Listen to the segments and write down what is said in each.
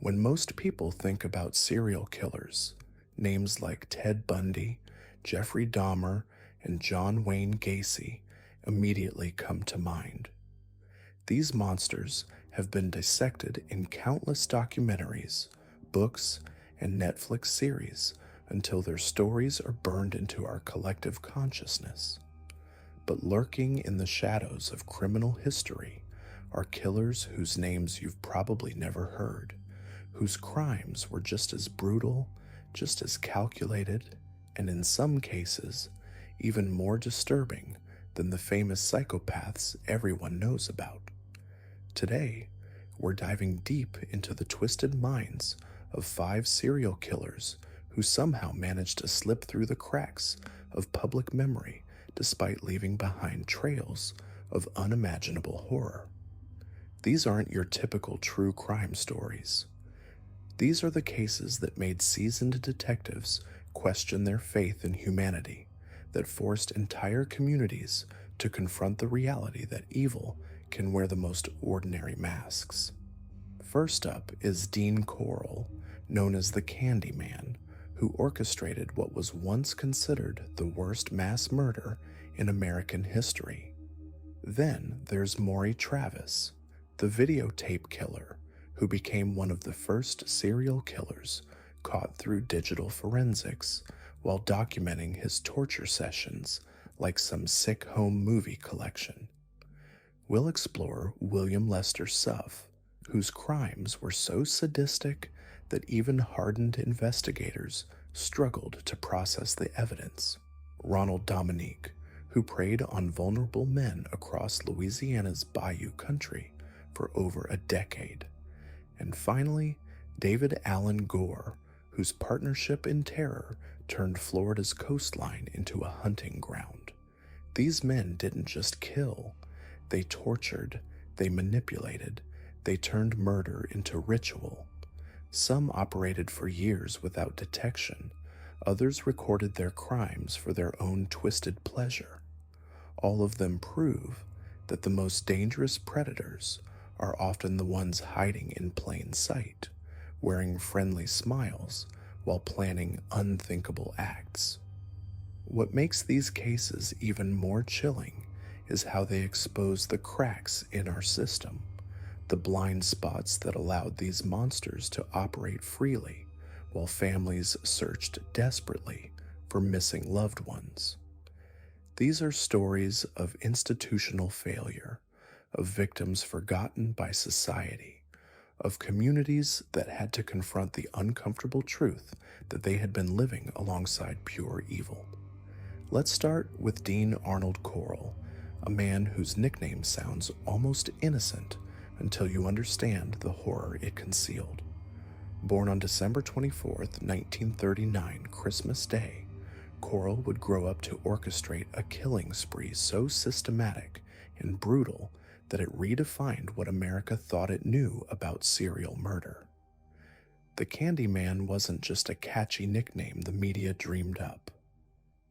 When most people think about serial killers, names like Ted Bundy, Jeffrey Dahmer, and John Wayne Gacy immediately come to mind. These monsters have been dissected in countless documentaries, books, and Netflix series until their stories are burned into our collective consciousness. But lurking in the shadows of criminal history are killers whose names you've probably never heard, whose crimes were just as brutal, just as calculated, and in some cases, even more disturbing than the famous psychopaths everyone knows about. Today, we're diving deep into the twisted minds of 5 serial killers who somehow managed to slip through the cracks of public memory despite leaving behind trails of unimaginable horror. These aren't your typical true crime stories. These are the cases that made seasoned detectives question their faith in humanity, that forced entire communities to confront the reality that evil can wear the most ordinary masks. First up is Dean Corll, known as the Candyman, who orchestrated what was once considered the worst mass murder in American history. Then there's Maury Travis, the videotape killer, who became one of the first serial killers caught through digital forensics while documenting his torture sessions like some sick home movie collection. We'll explore William Lester Suff, whose crimes were so sadistic that even hardened investigators struggled to process the evidence. Ronald Dominique, who preyed on vulnerable men across Louisiana's bayou country for over a decade. And finally, David Allen Gore, whose partnership in terror turned Florida's coastline into a hunting ground. These men didn't just kill, they tortured, they manipulated, they turned murder into ritual. Some operated for years without detection, others recorded their crimes for their own twisted pleasure. All of them prove that the most dangerous predators are often the ones hiding in plain sight, wearing friendly smiles while planning unthinkable acts. What makes these cases even more chilling is how they expose the cracks in our system, the blind spots that allowed these monsters to operate freely while families searched desperately for missing loved ones. These are stories of institutional failure, of victims forgotten by society, of communities that had to confront the uncomfortable truth that they had been living alongside pure evil. Let's start with Dean Arnold Corll, a man whose nickname sounds almost innocent until you understand the horror it concealed. Born on December 24th, 1939, Christmas Day, Corll would grow up to orchestrate a killing spree so systematic and brutal that it redefined what America thought it knew about serial murder. The Candyman wasn't just a catchy nickname the media dreamed up.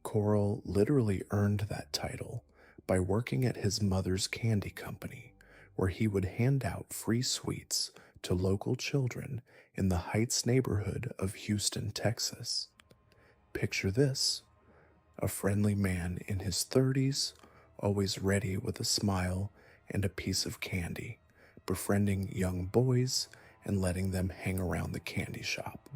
Corll literally earned that title by working at his mother's candy company, where he would hand out free sweets to local children in the Heights neighborhood of Houston, Texas. Picture this: a friendly man in his 30s, always ready with a smile and a piece of candy, befriending young boys and letting them hang around the candy shop.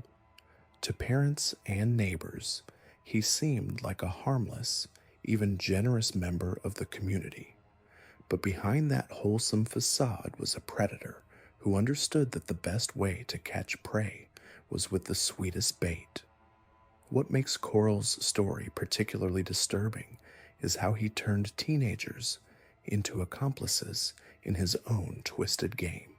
To parents and neighbors, he seemed like a harmless, even generous member of the community. But behind that wholesome facade was a predator who understood that the best way to catch prey was with the sweetest bait. What makes Corll's story particularly disturbing is how he turned teenagers into accomplices in his own twisted game.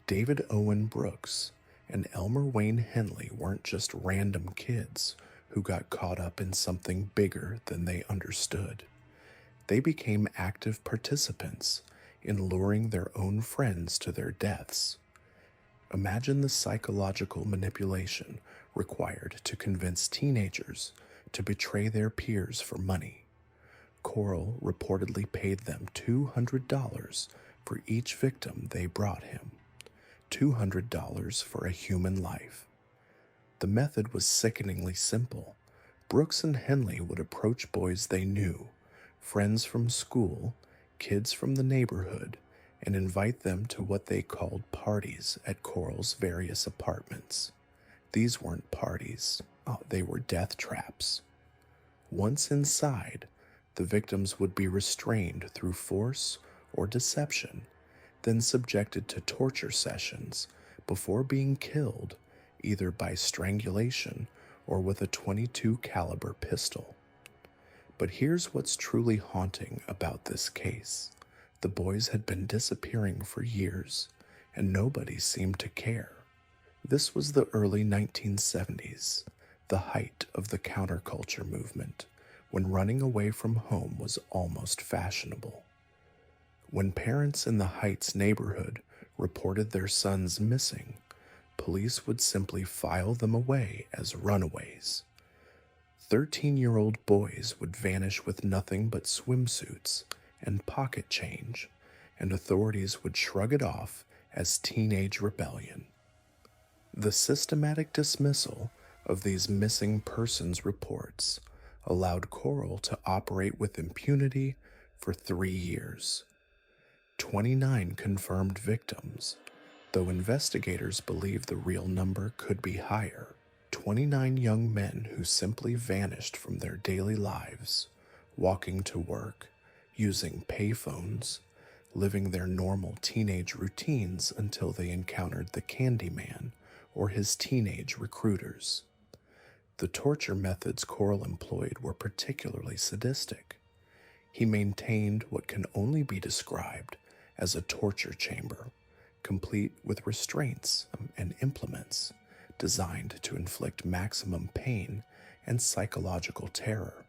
David Owen Brooks and Elmer Wayne Henley weren't just random kids who got caught up in something bigger than they understood. They became active participants in luring their own friends to their deaths. Imagine the psychological manipulation required to convince teenagers to betray their peers for money. Corll reportedly paid them $200 for each victim they brought him. $200 for a human life. The method was sickeningly simple. Brooks and Henley would approach boys they knew, friends from school, kids from the neighborhood, and invite them to what they called parties at Corll's various apartments. These weren't parties, they were death traps. Once inside, the victims would be restrained through force or deception, then subjected to torture sessions before being killed either by strangulation or with a .22 caliber pistol. But here's what's truly haunting about this case. The boys had been disappearing for years, and nobody seemed to care. This was the early 1970s, the height of the counterculture movement, when running away from home was almost fashionable. When parents in the Heights neighborhood reported their sons missing, police would simply file them away as runaways. 13-year-old boys would vanish with nothing but swimsuits and pocket change, and authorities would shrug it off as teenage rebellion. The systematic dismissal of these missing persons reports allowed Corll to operate with impunity for 3 years. 29 confirmed victims, though investigators believe the real number could be higher. 29 young men who simply vanished from their daily lives, walking to work, using payphones, living their normal teenage routines until they encountered the candyman or his teenage recruiters. The torture methods Corll employed were particularly sadistic. He maintained what can only be described as a torture chamber, complete with restraints and implements designed to inflict maximum pain and psychological terror.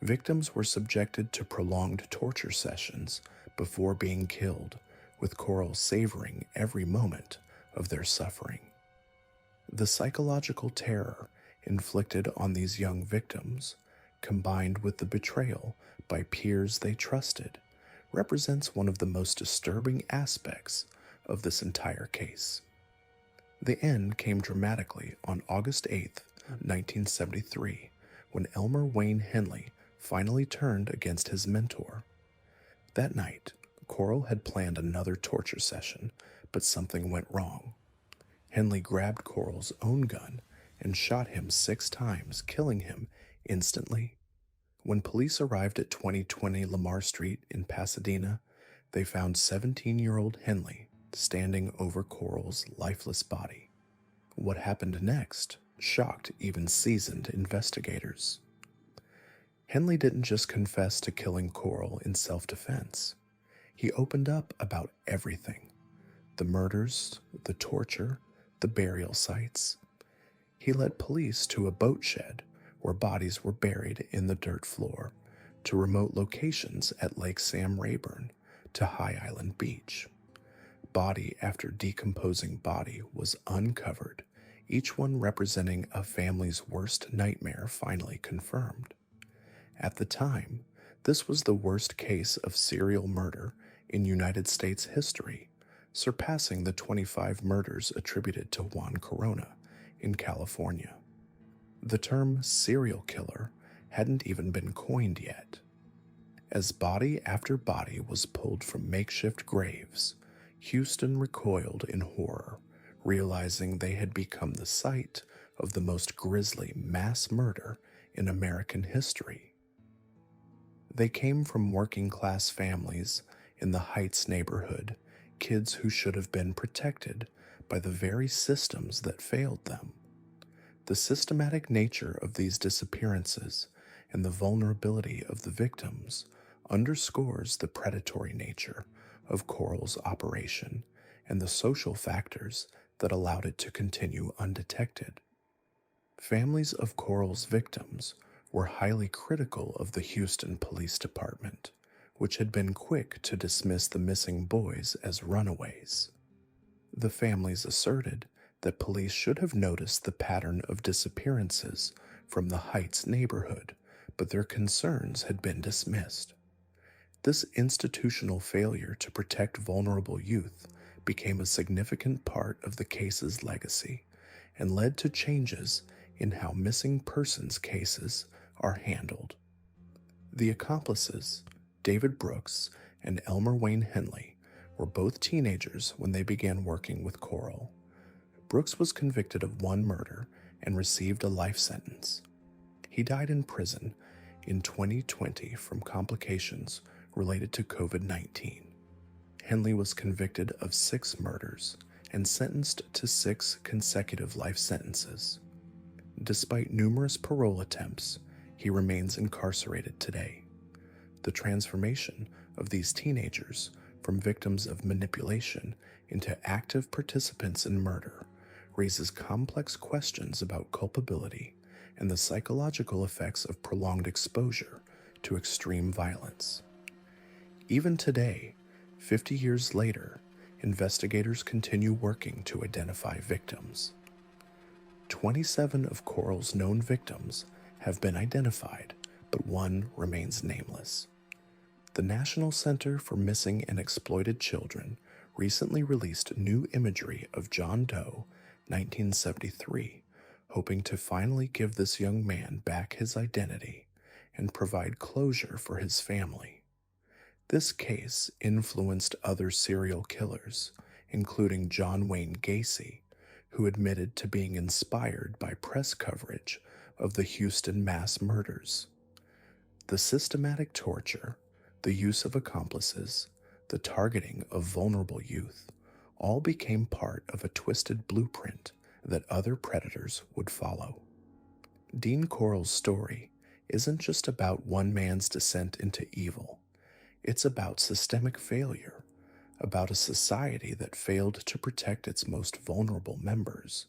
Victims were subjected to prolonged torture sessions before being killed, with Corll savoring every moment of their suffering. The psychological terror inflicted on these young victims, combined with the betrayal by peers they trusted, represents one of the most disturbing aspects of this entire case. The end came dramatically on August 8, 1973, when Elmer Wayne Henley finally turned against his mentor. That night, Corll had planned another torture session, but something went wrong. Henley grabbed Corll's own gun and shot him 6 times, killing him instantly. When police arrived at 2020 Lamar Street in Pasadena, they found 17-year-old Henley standing over Corll's lifeless body. What happened next shocked even seasoned investigators. Henley didn't just confess to killing Corll in self-defense. He opened up about everything: the murders, the torture, the burial sites. He led police to a boat shed where bodies were buried in the dirt floor, to remote locations at Lake Sam Rayburn, to High Island Beach. Body after decomposing body was uncovered, each one representing a family's worst nightmare finally confirmed. At the time, this was the worst case of serial murder in United States history, surpassing the 25 murders attributed to Juan Corona in California. The term serial killer hadn't even been coined yet. As body after body was pulled from makeshift graves, Houston recoiled in horror, realizing they had become the site of the most grisly mass murder in American history. They came from working-class families in the Heights neighborhood, kids who should have been protected by the very systems that failed them. The systematic nature of these disappearances and the vulnerability of the victims underscores the predatory nature of Corll's operation and the social factors that allowed it to continue undetected. Families of Corll's victims were highly critical of the Houston Police Department, which had been quick to dismiss the missing boys as runaways. The families asserted that police should have noticed the pattern of disappearances from the Heights neighborhood, but their concerns had been dismissed. This institutional failure to protect vulnerable youth became a significant part of the case's legacy and led to changes in how missing persons cases are handled. The accomplices, David Brooks and Elmer Wayne Henley, were both teenagers when they began working with Corll. Brooks was convicted of one murder and received a life sentence. He died in prison in 2020 from complications related to COVID-19. Henley was convicted of 6 murders and sentenced to 6 consecutive life sentences. Despite numerous parole attempts, he remains incarcerated today. The transformation of these teenagers from victims of manipulation into active participants in murder raises complex questions about culpability and the psychological effects of prolonged exposure to extreme violence. Even today, 50 years later, investigators continue working to identify victims. 27 of Corll's known victims have been identified, but one remains nameless. The National Center for Missing and Exploited Children recently released new imagery of John Doe, 1973, hoping to finally give this young man back his identity and provide closure for his family. This case influenced other serial killers, including John Wayne Gacy, who admitted to being inspired by press coverage of the Houston mass murders. The systematic torture, the use of accomplices, the targeting of vulnerable youth, all became part of a twisted blueprint that other predators would follow. Dean Corll's story isn't just about one man's descent into evil. It's about systemic failure, about a society that failed to protect its most vulnerable members,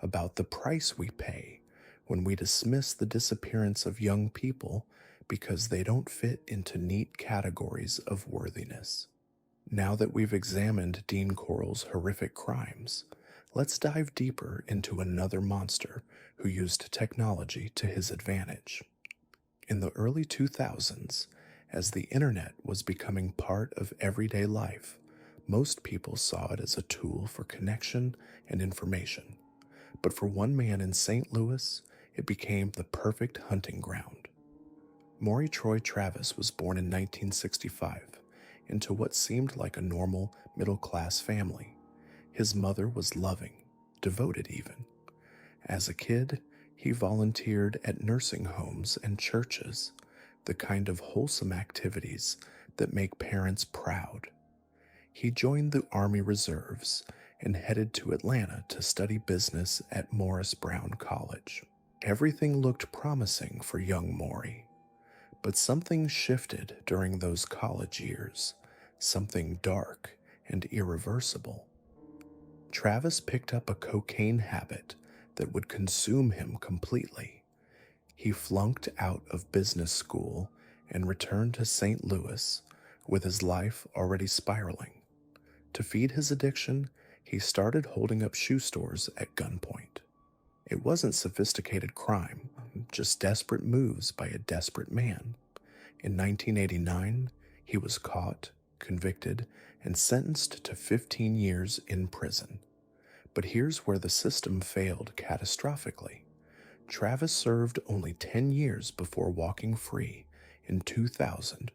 about the price we pay when we dismiss the disappearance of young people because they don't fit into neat categories of worthiness. Now that we've examined Dean Corll's horrific crimes, let's dive deeper into another monster who used technology to his advantage. In the early 2000s, as the internet was becoming part of everyday life, most people saw it as a tool for connection and information. But for one man in St. Louis, it became the perfect hunting ground. Maury Travis was born in 1965 into what seemed like a normal, middle-class family. His mother was loving, devoted even. As a kid, he volunteered at nursing homes and churches, the kind of wholesome activities that make parents proud. He joined the Army Reserves and headed to Atlanta to study business at Morris Brown College. Everything looked promising for young Maury. But something shifted during those college years, something dark and irreversible. Travis picked up a cocaine habit that would consume him completely. He flunked out of business school and returned to St. Louis with his life already spiraling. To feed his addiction, he started holding up shoe stores at gunpoint. It wasn't sophisticated crime, just desperate moves by a desperate man. In 1989, he was caught, convicted, and sentenced to 15 years in prison. But here's where the system failed catastrophically. Travis served only 10 years before walking free in 2000,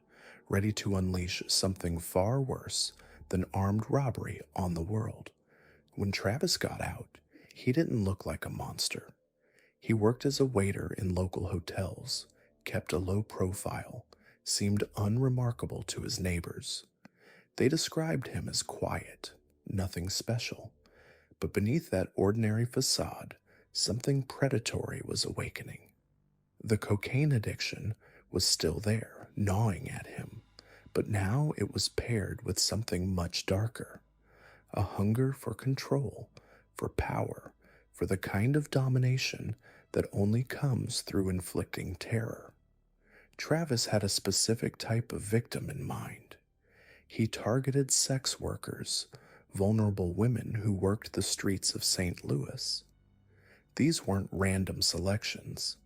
ready to unleash something far worse than armed robbery on the world. When Travis got out, he didn't look like a monster. He worked as a waiter in local hotels, kept a low profile, seemed unremarkable to his neighbors. They described him as quiet, nothing special. But beneath that ordinary facade, something predatory was awakening. The cocaine addiction was still there, gnawing at him, but now it was paired with something much darker. A hunger for control, for power, for the kind of domination that only comes through inflicting terror. Travis had a specific type of victim in mind. He targeted sex workers, vulnerable women who worked the streets of St. Louis. These weren't random selections.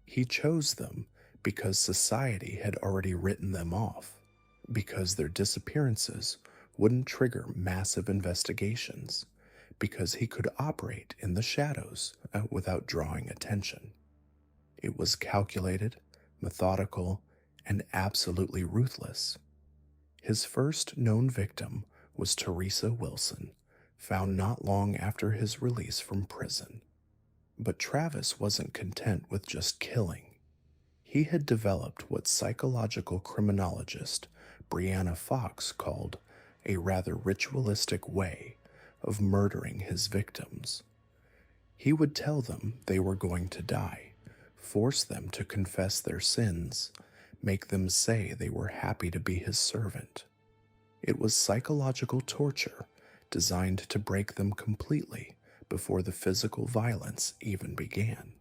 He chose them because society had already written them off, because their disappearances wouldn't trigger massive investigations because he could operate in the shadows without drawing attention. It was calculated, methodical, and absolutely ruthless. His first known victim was Teresa Wilson, found not long after his release from prison. But Travis wasn't content with just killing. He had developed what psychological criminologist Brianna Fox called a rather ritualistic way of murdering his victims. He would tell them they were going to die, force them to confess their sins, make them say they were happy to be his servant. It was psychological torture designed to break them completely before the physical violence even began.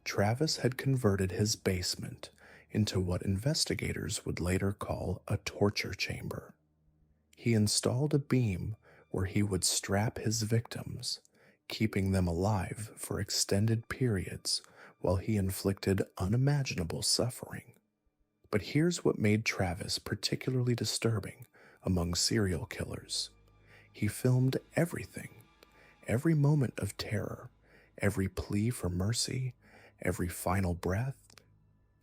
Travis had converted his basement into what investigators would later call a torture chamber. He installed a beam where he would strap his victims, keeping them alive for extended periods while he inflicted unimaginable suffering. But here's what made Travis particularly disturbing among serial killers. He filmed everything. Every moment of terror, every plea for mercy, every final breath.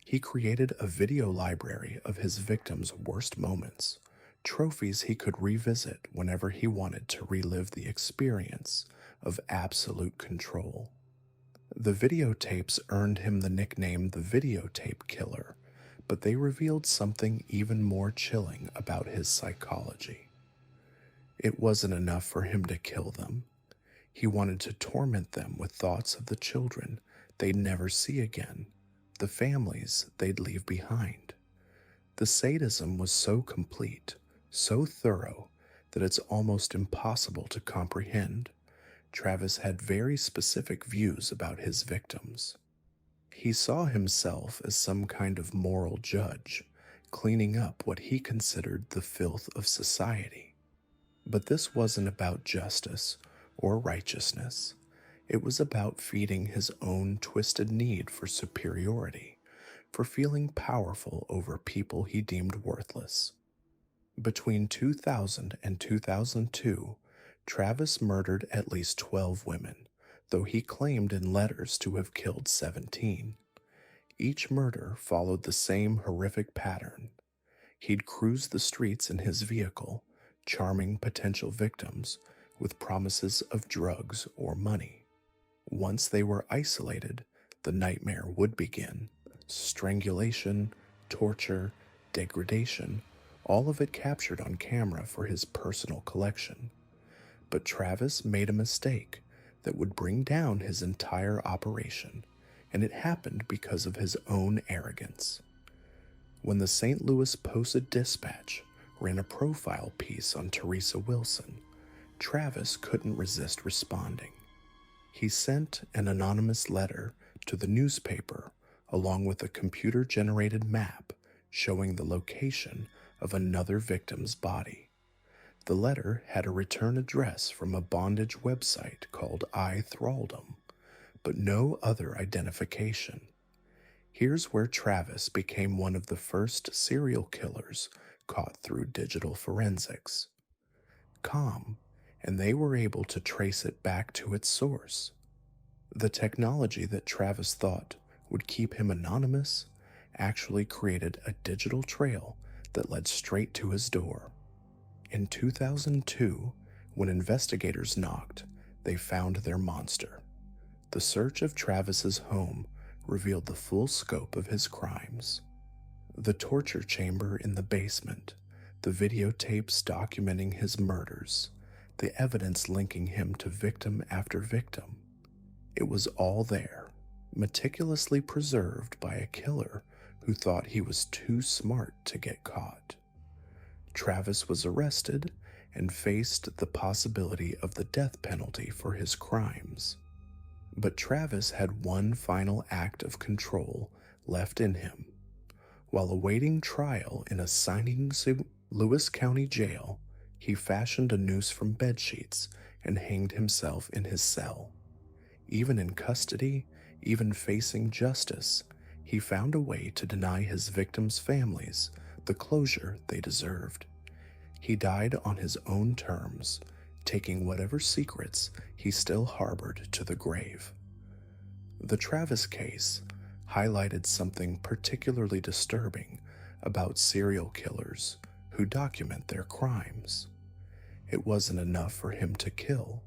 He created a video library of his victims' worst moments, trophies he could revisit whenever he wanted to relive the experience of absolute control. The videotapes earned him the nickname the Videotape Killer, but they revealed something even more chilling about his psychology. It wasn't enough for him to kill them. He wanted to torment them with thoughts of the children they'd never see again, the families they'd leave behind. The sadism was so complete, so thorough, that it's almost impossible to comprehend. Travis had very specific views about his victims. He saw himself as some kind of moral judge, cleaning up what he considered the filth of society. But this wasn't about justice or righteousness. It was about feeding his own twisted need for superiority, for feeling powerful over people he deemed worthless. Between 2000 and 2002, Travis murdered at least 12 women, though he claimed in letters to have killed 17. Each murder followed the same horrific pattern. He'd cruise the streets in his vehicle, charming potential victims with promises of drugs or money. Once they were isolated, the nightmare would begin. Strangulation, torture, degradation, all of it captured on camera for his personal collection. But Travis made a mistake that would bring down his entire operation, and it happened because of his own arrogance. When the St. Louis Post-Dispatch ran a profile piece on Teresa Wilson, Travis couldn't resist responding. He sent an anonymous letter to the newspaper along with a computer-generated map showing the location of another victim's body. The letter had a return address from a bondage website called iThraldom, but no other identification. Here's where Travis became one of the first serial killers caught through digital forensics. Calm, and they were able to trace it back to its source. The technology that Travis thought would keep him anonymous actually created a digital trail that led straight to his door. In 2002, when investigators knocked, they found their monster. The search of Travis's home revealed the full scope of his crimes. The torture chamber in the basement, the videotapes documenting his murders, the evidence linking him to victim after victim. It was all there, meticulously preserved by a killer who thought he was too smart to get caught. Travis was arrested and faced the possibility of the death penalty for his crimes. But Travis had one final act of control left in him. While awaiting trial in a St. Louis County jail, he fashioned a noose from bedsheets and hanged himself in his cell. Even in custody, even facing justice, he found a way to deny his victims' families the closure they deserved. He died on his own terms, taking whatever secrets he still harbored to the grave. The Travis case highlighted something particularly disturbing about serial killers who document their crimes. It wasn't enough for him to kill.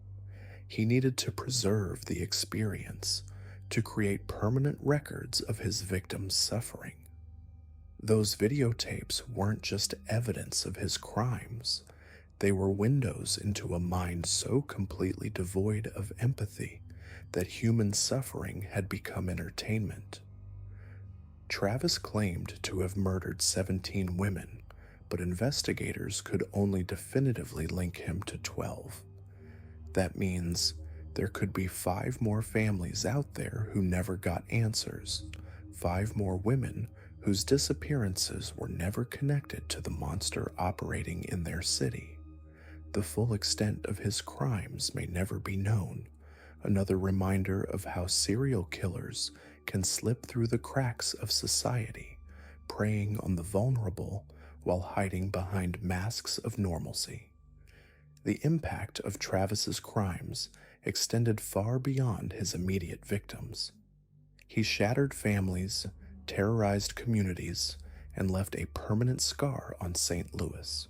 He needed to preserve the experience, to create permanent records of his victims' suffering. Those videotapes weren't just evidence of his crimes, they were windows into a mind so completely devoid of empathy that human suffering had become entertainment. Travis claimed to have murdered 17 women, but investigators could only definitively link him to 12. That means there could be 5 more families out there who never got answers, 5 more women whose disappearances were never connected to the monster operating in their city. The full extent of his crimes may never be known, another reminder of how serial killers can slip through the cracks of society, preying on the vulnerable while hiding behind masks of normalcy. The impact of Travis's crimes extended far beyond his immediate victims. He shattered families, terrorized communities, and left a permanent scar on St. Louis.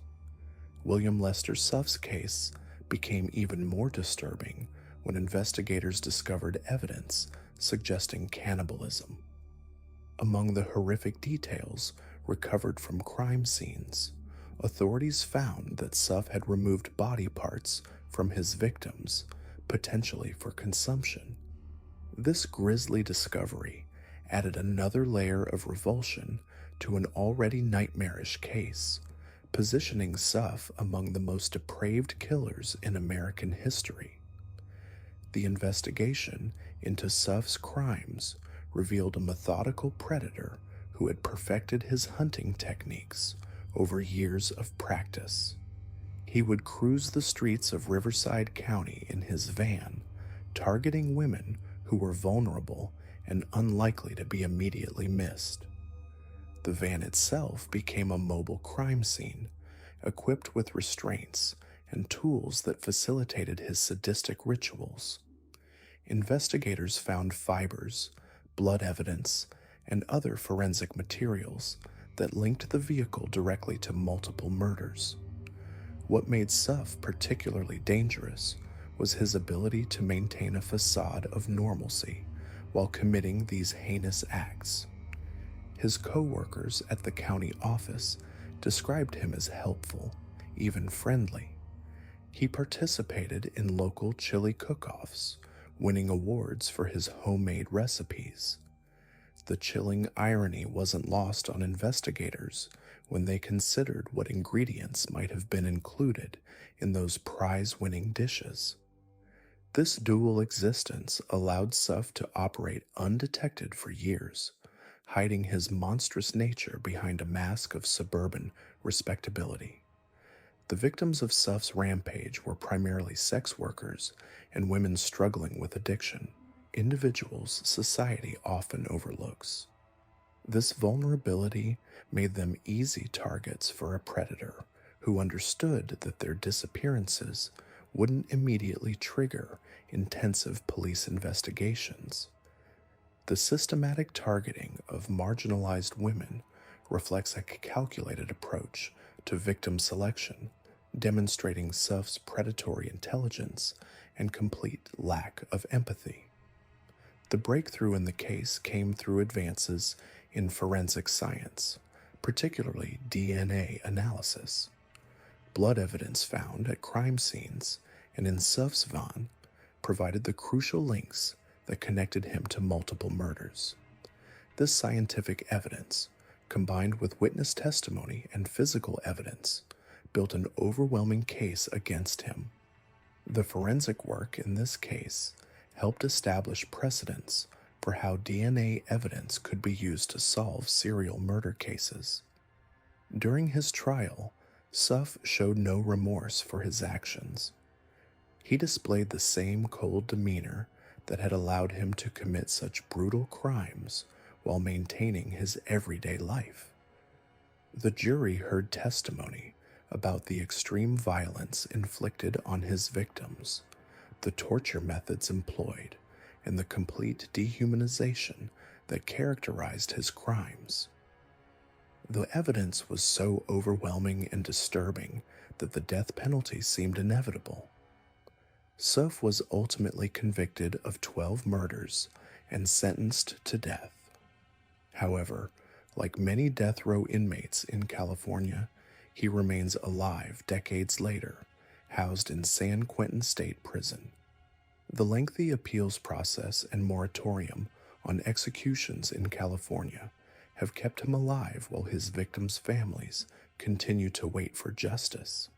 William Lester Suff's case became even more disturbing when investigators discovered evidence suggesting cannibalism. Among the horrific details recovered from crime scenes, authorities found that Suff had removed body parts from his victims, potentially for consumption. This grisly discovery added another layer of revulsion to an already nightmarish case, positioning Suff among the most depraved killers in American history. The investigation into Suff's crimes revealed a methodical predator who had perfected his hunting techniques over years of practice. He would cruise the streets of Riverside County in his van, targeting women who were vulnerable and unlikely to be immediately missed. The van itself became a mobile crime scene, equipped with restraints and tools that facilitated his sadistic rituals. Investigators found fibers, blood evidence, and other forensic materials that linked the vehicle directly to multiple murders. What made Suff particularly dangerous was his ability to maintain a facade of normalcy while committing these heinous acts. His co-workers at the county office described him as helpful, even friendly. He participated in local chili cook-offs, winning awards for his homemade recipes. The chilling irony wasn't lost on investigators when they considered what ingredients might have been included in those prize-winning dishes. This dual existence allowed Suff to operate undetected for years, hiding his monstrous nature behind a mask of suburban respectability. The victims of Suff's rampage were primarily sex workers and women struggling with addiction, individuals society often overlooks. This vulnerability made them easy targets for a predator who understood that their disappearances wouldn't immediately trigger intensive police investigations. The systematic targeting of marginalized women reflects a calculated approach to victim selection, demonstrating Suff's predatory intelligence and complete lack of empathy. The breakthrough in the case came through advances in forensic science, particularly DNA analysis. Blood evidence found at crime scenes and in Suff's van provided the crucial links that connected him to multiple murders. This scientific evidence, combined with witness testimony and physical evidence, built an overwhelming case against him. The forensic work in this case helped establish precedents for how DNA evidence could be used to solve serial murder cases. During his trial, Suff showed no remorse for his actions. He displayed the same cold demeanor that had allowed him to commit such brutal crimes while maintaining his everyday life. The jury heard testimony about the extreme violence inflicted on his victims, the torture methods employed, and the complete dehumanization that characterized his crimes. The evidence was so overwhelming and disturbing that the death penalty seemed inevitable. Suff was ultimately convicted of 12 murders and sentenced to death. However, like many death row inmates in California, he remains alive decades later, housed in San Quentin State Prison. The lengthy appeals process and moratorium on executions in California have kept him alive while his victims' families continue to wait for justice.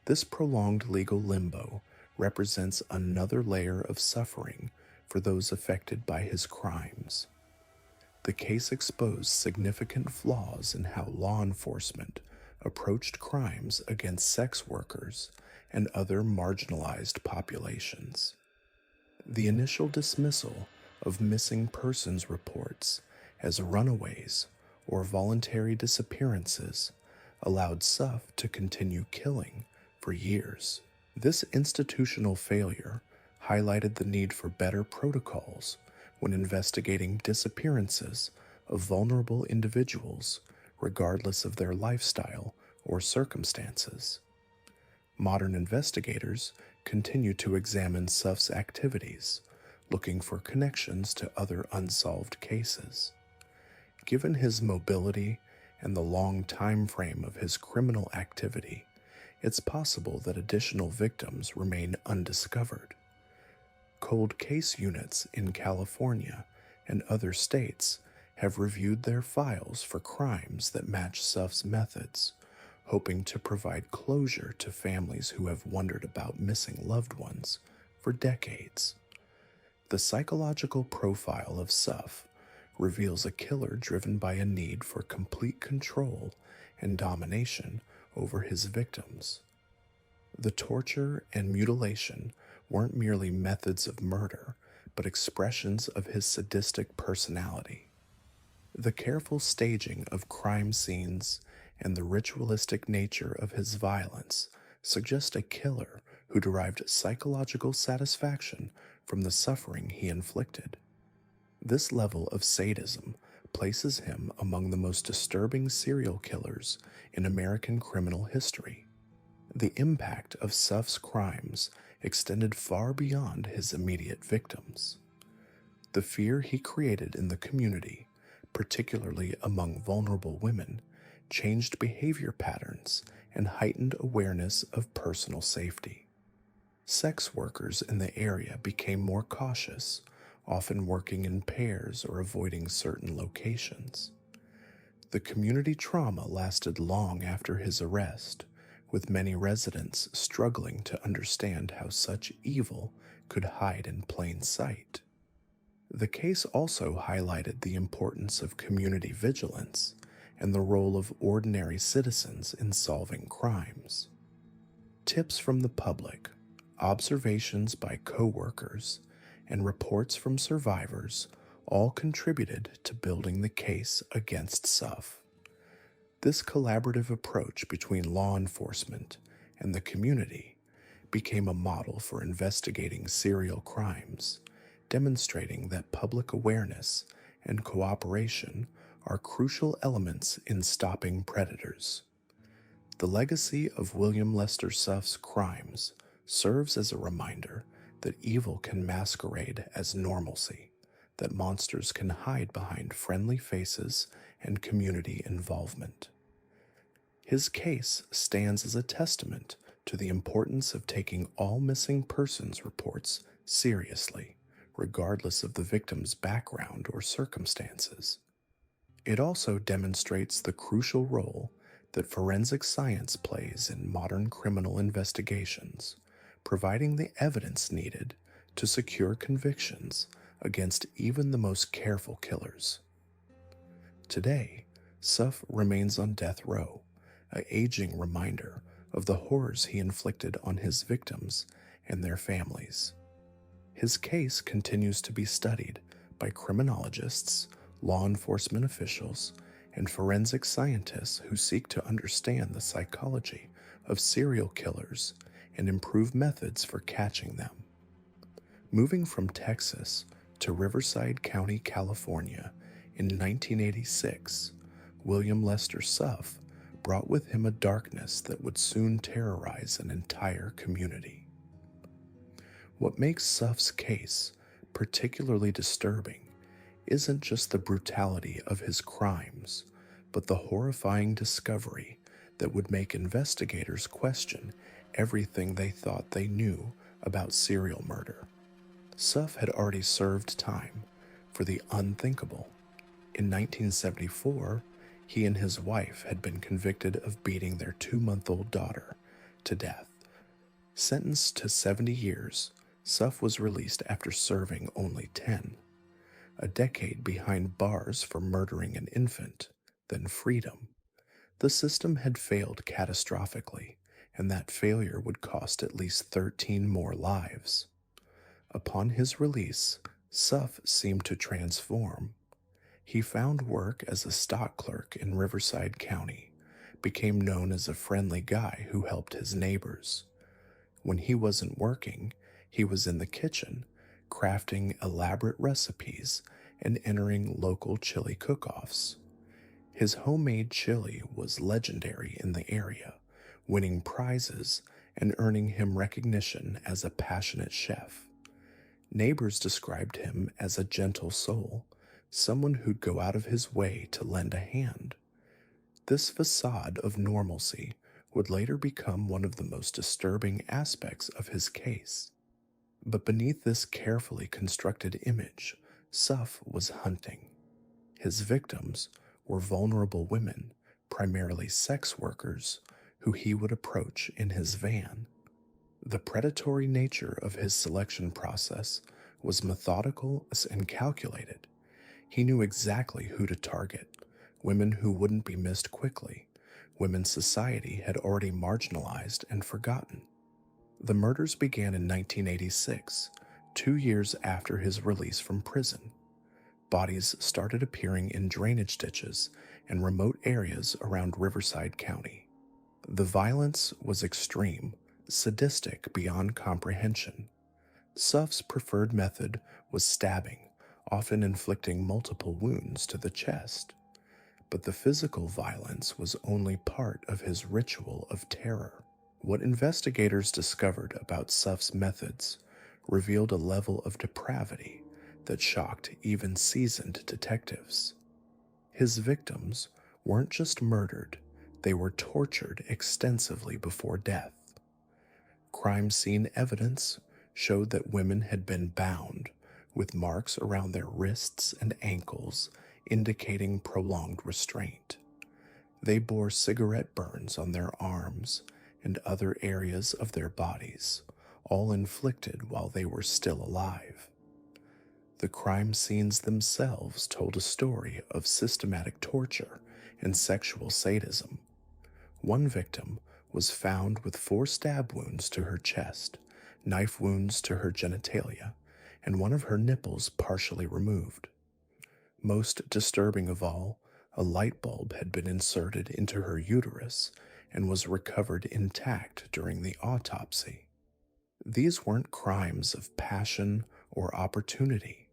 This prolonged legal limbo represents another layer of suffering for those affected by his crimes. The case exposed significant flaws in how law enforcement approached crimes against sex workers and other marginalized populations. The initial dismissal of missing persons reports as runaways or voluntary disappearances allowed Suff to continue killing for years. This institutional failure highlighted the need for better protocols when investigating disappearances of vulnerable individuals, regardless of their lifestyle or circumstances. Modern investigators continue to examine Suff's activities, looking for connections to other unsolved cases. Given his mobility and the long time frame of his criminal activity, it's possible that additional victims remain undiscovered. Cold case units in California and other states have reviewed their files for crimes that match Suff's methods, hoping to provide closure to families who have wondered about missing loved ones for decades. The psychological profile of Suff reveals a killer driven by a need for complete control and domination over his victims. The torture and mutilation weren't merely methods of murder, but expressions of his sadistic personality. The careful staging of crime scenes and the ritualistic nature of his violence suggest a killer who derived psychological satisfaction from the suffering he inflicted. This level of sadism places him among the most disturbing serial killers in American criminal history. The impact of Suff's crimes extended far beyond his immediate victims. The fear he created in the community, particularly among vulnerable women, changed behavior patterns and heightened awareness of personal safety. Sex workers in the area became more cautious, often working in pairs or avoiding certain locations. The community trauma lasted long after his arrest, with many residents struggling to understand how such evil could hide in plain sight. The case also highlighted the importance of community vigilance and the role of ordinary citizens in solving crimes. Tips from the public, observations by co-workers, and reports from survivors all contributed to building the case against Suff. This collaborative approach between law enforcement and the community became a model for investigating serial crimes, demonstrating that public awareness and cooperation are crucial elements in stopping predators. The legacy of William Lester Suff's crimes serves as a reminder that evil can masquerade as normalcy, that monsters can hide behind friendly faces and community involvement. His case stands as a testament to the importance of taking all missing persons reports seriously, regardless of the victim's background or circumstances. It also demonstrates the crucial role that forensic science plays in modern criminal investigations, providing the evidence needed to secure convictions against even the most careful killers. Today, Suff remains on death row, an aging reminder of the horrors he inflicted on his victims and their families. His case continues to be studied by criminologists, law enforcement officials, and forensic scientists who seek to understand the psychology of serial killers and improve methods for catching them. Moving from Texas to Riverside County, California in 1986, William Lester Suff brought with him a darkness that would soon terrorize an entire community. What makes Suff's case particularly disturbing isn't just the brutality of his crimes, but the horrifying discovery that would make investigators question everything they thought they knew about serial murder. Suff had already served time for the unthinkable. In 1974, he and his wife had been convicted of beating their 2-month-old daughter to death. Sentenced to 70 years, Suff was released after serving only 10. A decade behind bars for murdering an infant, then freedom. The system had failed catastrophically, and that failure would cost at least 13 more lives. Upon his release, Suff seemed to transform. He found work as a stock clerk in Riverside County, became known as a friendly guy who helped his neighbors. When he wasn't working, he was in the kitchen, crafting elaborate recipes and entering local chili cook-offs. His homemade chili was legendary in the area, winning prizes and earning him recognition as a passionate chef. Neighbors described him as a gentle soul, someone who'd go out of his way to lend a hand. This facade of normalcy would later become one of the most disturbing aspects of his case. But beneath this carefully constructed image, Suff was hunting. His victims were vulnerable women, primarily sex workers, who he would approach in his van. The predatory nature of his selection process was methodical and calculated. He knew exactly who to target, women who wouldn't be missed quickly, women society had already marginalized and forgotten. The murders began in 1986, 2 years after his release from prison. Bodies started appearing in drainage ditches and remote areas around Riverside County. The violence was extreme, sadistic beyond comprehension. Suff's preferred method was stabbing, often inflicting multiple wounds to the chest. But the physical violence was only part of his ritual of terror. What investigators discovered about Suff's methods revealed a level of depravity that shocked even seasoned detectives. His victims weren't just murdered, they were tortured extensively before death. Crime scene evidence showed that women had been bound, with marks around their wrists and ankles indicating prolonged restraint. They bore cigarette burns on their arms and other areas of their bodies, all inflicted while they were still alive. The crime scenes themselves told a story of systematic torture and sexual sadism. One victim was found with 4 stab wounds to her chest, knife wounds to her genitalia, and one of her nipples partially removed. Most disturbing of all, a light bulb had been inserted into her uterus and was recovered intact during the autopsy. These weren't crimes of passion or opportunity.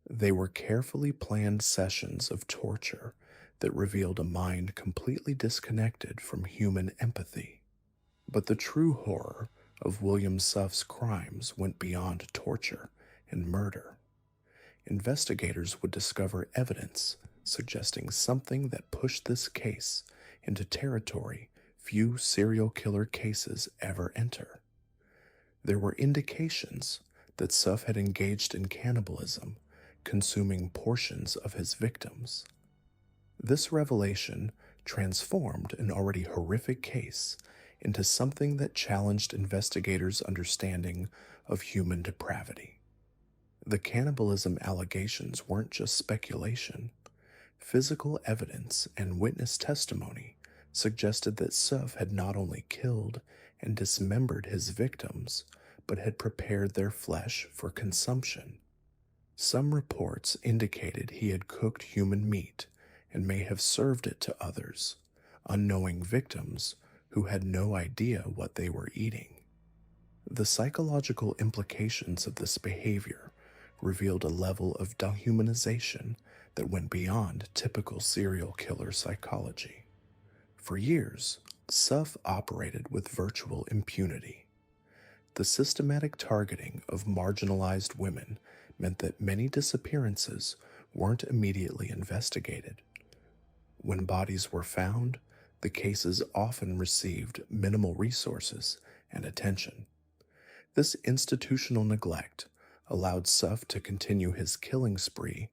They were carefully planned sessions of torture that revealed a mind completely disconnected from human empathy. But the true horror of William Suff's crimes went beyond torture and murder. Investigators would discover evidence suggesting something that pushed this case into territory few serial killer cases ever enter. There were indications that Suff had engaged in cannibalism, consuming portions of his victims. This revelation transformed an already horrific case into something that challenged investigators' understanding of human depravity. The cannibalism allegations weren't just speculation. Physical evidence and witness testimony suggested that Suff had not only killed and dismembered his victims, but had prepared their flesh for consumption. Some reports indicated he had cooked human meat and may have served it to others, unknowing victims who had no idea what they were eating. The psychological implications of this behavior revealed a level of dehumanization that went beyond typical serial killer psychology. For years, Suff operated with virtual impunity. The systematic targeting of marginalized women meant that many disappearances weren't immediately investigated. When bodies were found, the cases often received minimal resources and attention. This institutional neglect allowed Suff to continue his killing spree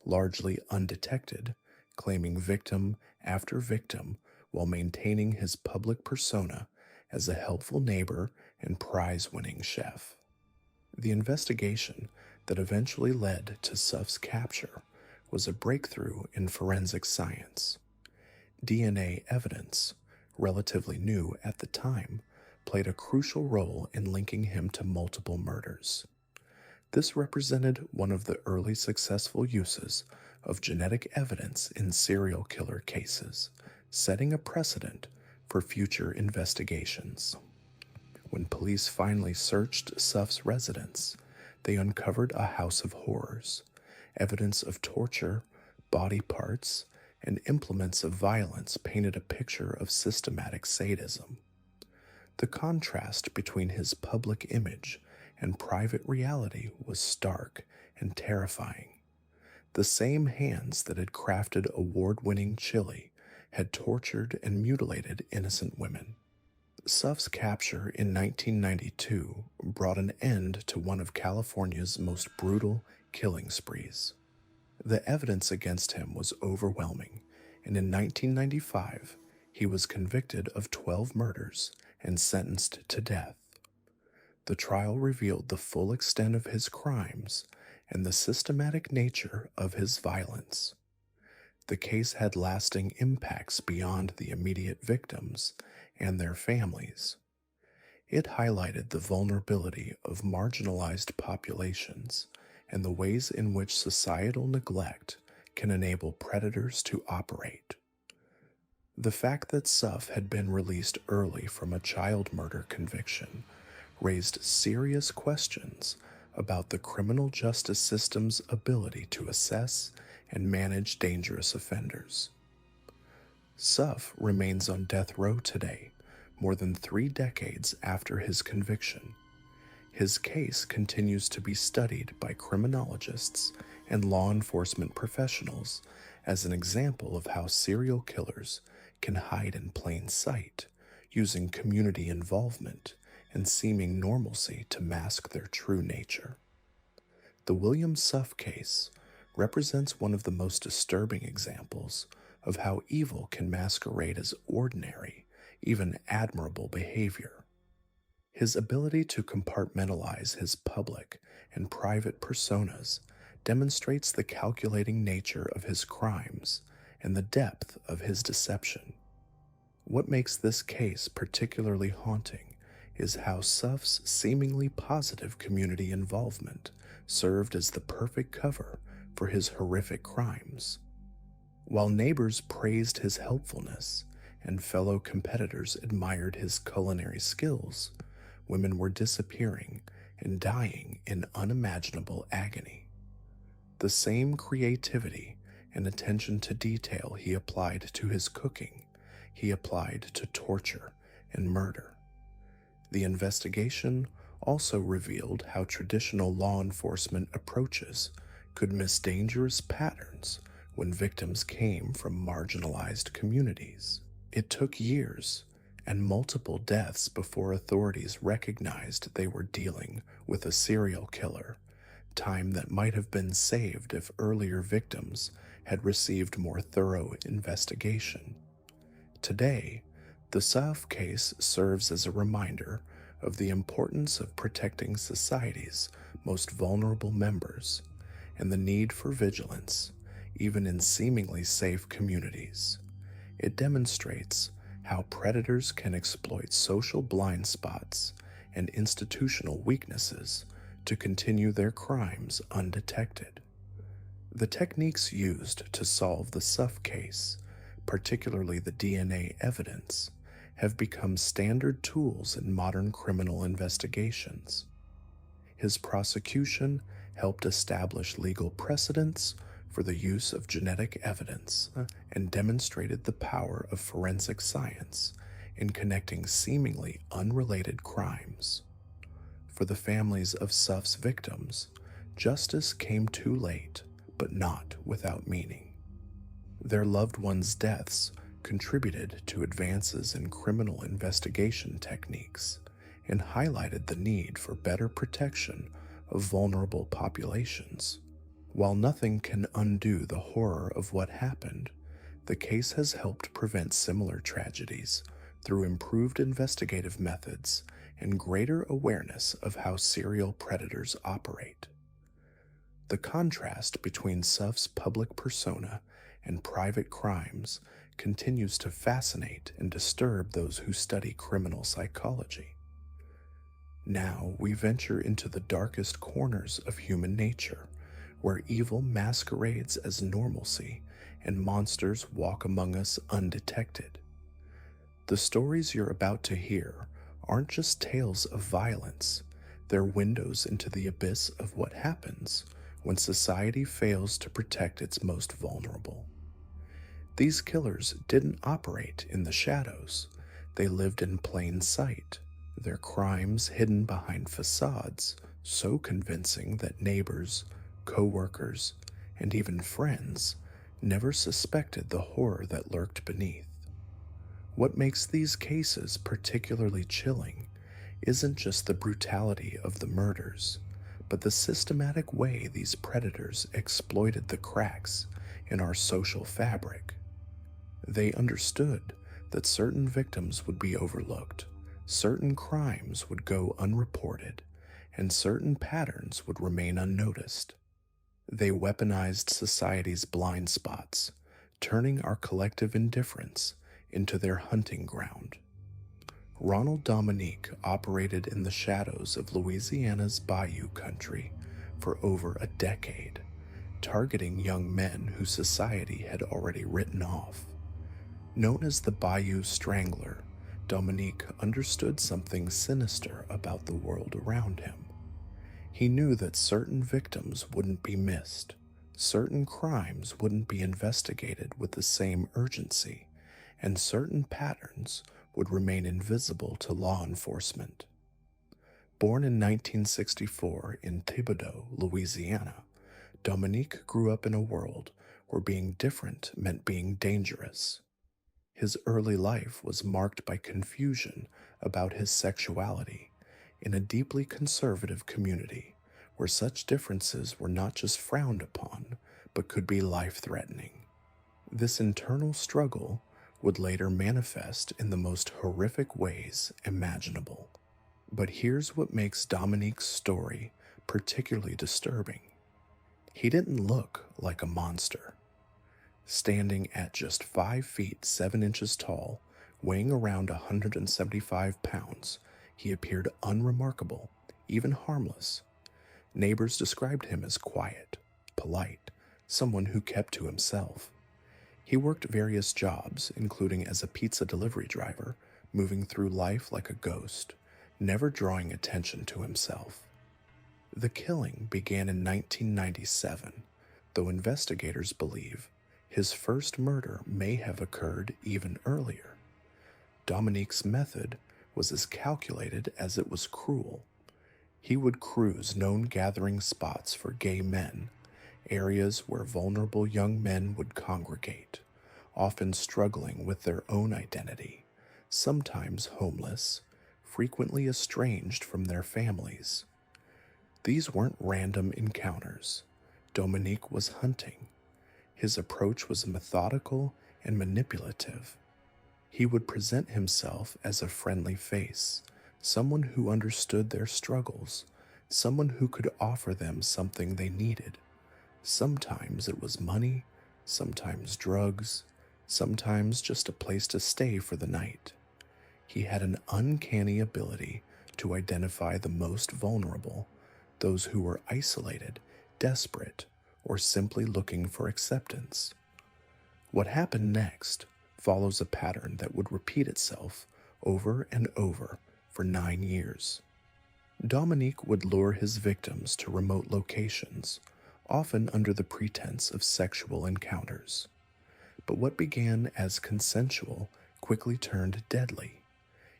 largely undetected, claiming victim after victim while maintaining his public persona as a helpful neighbor and prize-winning chef. The investigation that eventually led to Suff's capture was a breakthrough in forensic science. DNA evidence, relatively new at the time, played a crucial role in linking him to multiple murders. This represented one of the early successful uses of genetic evidence in serial killer cases, setting a precedent for future investigations. When police finally searched Suff's residence, they uncovered a house of horrors, evidence of torture, body parts, and implements of violence painted a picture of systematic sadism. The contrast between his public image and private reality was stark and terrifying. The same hands that had crafted award-winning chili had tortured and mutilated innocent women. Suff's capture in 1992 brought an end to one of California's most brutal killing sprees. The evidence against him was overwhelming, and in 1995, he was convicted of 12 murders and sentenced to death. The trial revealed the full extent of his crimes and the systematic nature of his violence. The case had lasting impacts beyond the immediate victims and their families. It highlighted the vulnerability of marginalized populations and the ways in which societal neglect can enable predators to operate. The fact that Suff had been released early from a child murder conviction raised serious questions about the criminal justice system's ability to assess and manage dangerous offenders. Suff remains on death row today, more than 3 decades after his conviction. His case continues to be studied by criminologists and law enforcement professionals as an example of how serial killers can hide in plain sight, using community involvement and seeming normalcy to mask their true nature. The William Suff case represents one of the most disturbing examples of how evil can masquerade as ordinary, even admirable behavior. His ability to compartmentalize his public and private personas demonstrates the calculating nature of his crimes and the depth of his deception. What makes this case particularly haunting is how Suff's seemingly positive community involvement served as the perfect cover for his horrific crimes. While neighbors praised his helpfulness and fellow competitors admired his culinary skills, women were disappearing and dying in unimaginable agony. The same creativity and attention to detail he applied to his cooking, he applied to torture and murder. The investigation also revealed how traditional law enforcement approaches could miss dangerous patterns when victims came from marginalized communities. It took years and multiple deaths before authorities recognized they were dealing with a serial killer, time that might have been saved if earlier victims had received more thorough investigation. Today, the Suff case serves as a reminder of the importance of protecting society's most vulnerable members and the need for vigilance, even in seemingly safe communities. It demonstrates how predators can exploit social blind spots and institutional weaknesses to continue their crimes undetected. The techniques used to solve the Suff case, particularly the DNA evidence, have become standard tools in modern criminal investigations. His prosecution helped establish legal precedents for the use of genetic evidence and demonstrated the power of forensic science in connecting seemingly unrelated crimes. For the families of Suff's victims, justice came too late, but not without meaning. Their loved ones' deaths contributed to advances in criminal investigation techniques and highlighted the need for better protection of vulnerable populations. While nothing can undo the horror of what happened, the case has helped prevent similar tragedies through improved investigative methods and greater awareness of how serial predators operate. The contrast between Suff's public persona and private crimes continues to fascinate and disturb those who study criminal psychology. Now we venture into the darkest corners of human nature, where evil masquerades as normalcy and monsters walk among us undetected. The stories you're about to hear aren't just tales of violence, they're windows into the abyss of what happens when society fails to protect its most vulnerable. These killers didn't operate in the shadows, they lived in plain sight, their crimes hidden behind facades so convincing that neighbors, co-workers, and even friends never suspected the horror that lurked beneath. What makes these cases particularly chilling isn't just the brutality of the murders, but the systematic way these predators exploited the cracks in our social fabric. They understood that certain victims would be overlooked, certain crimes would go unreported, and certain patterns would remain unnoticed. They weaponized society's blind spots, turning our collective indifference into their hunting ground. Ronald Dominique operated in the shadows of Louisiana's Bayou country for over a decade, targeting young men who society had already written off. Known as the Bayou Strangler, Dominique understood something sinister about the world around him. He knew that certain victims wouldn't be missed, certain crimes wouldn't be investigated with the same urgency, and certain patterns would remain invisible to law enforcement. Born in 1964 in Thibodaux, Louisiana, Dominique grew up in a world where being different meant being dangerous. His early life was marked by confusion about his sexuality in a deeply conservative community where such differences were not just frowned upon, but could be life-threatening. This internal struggle would later manifest in the most horrific ways imaginable. But here's what makes Dominique's story particularly disturbing. He didn't look like a monster. Standing at just 5 feet 7 inches tall, weighing around 175 pounds, he appeared unremarkable, even harmless. Neighbors described him as quiet, polite, someone who kept to himself. He worked various jobs, including as a pizza delivery driver, moving through life like a ghost, never drawing attention to himself. The killing began in 1997, though investigators believe his first murder may have occurred even earlier. Dominique's method was as calculated as it was cruel. He would cruise known gathering spots for gay men, areas where vulnerable young men would congregate, often struggling with their own identity, sometimes homeless, frequently estranged from their families. These weren't random encounters. Dominique was hunting. His approach was methodical and manipulative. He would present himself as a friendly face, someone who understood their struggles, someone who could offer them something they needed. Sometimes it was money, sometimes drugs, sometimes just a place to stay for the night. He had an uncanny ability to identify the most vulnerable, those who were isolated, desperate, or simply looking for acceptance. What happened next follows a pattern that would repeat itself over and over for 9 years. Dominique would lure his victims to remote locations, often under the pretense of sexual encounters. But what began as consensual quickly turned deadly.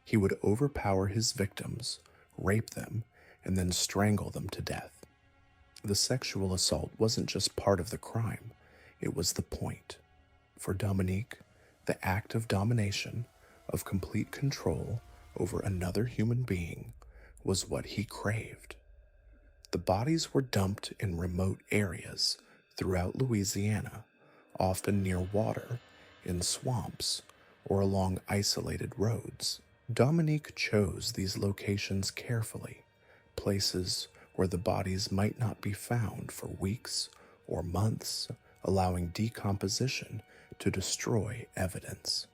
He would overpower his victims, rape them, and then strangle them to death. The sexual assault wasn't just part of the crime, it was the point. For Dominique, the act of domination, of complete control over another human being, was what he craved. The bodies were dumped in remote areas throughout Louisiana, often near water, in swamps, or along isolated roads. Dominique chose these locations carefully, places where the bodies might not be found for weeks or months, allowing decomposition to destroy evidence.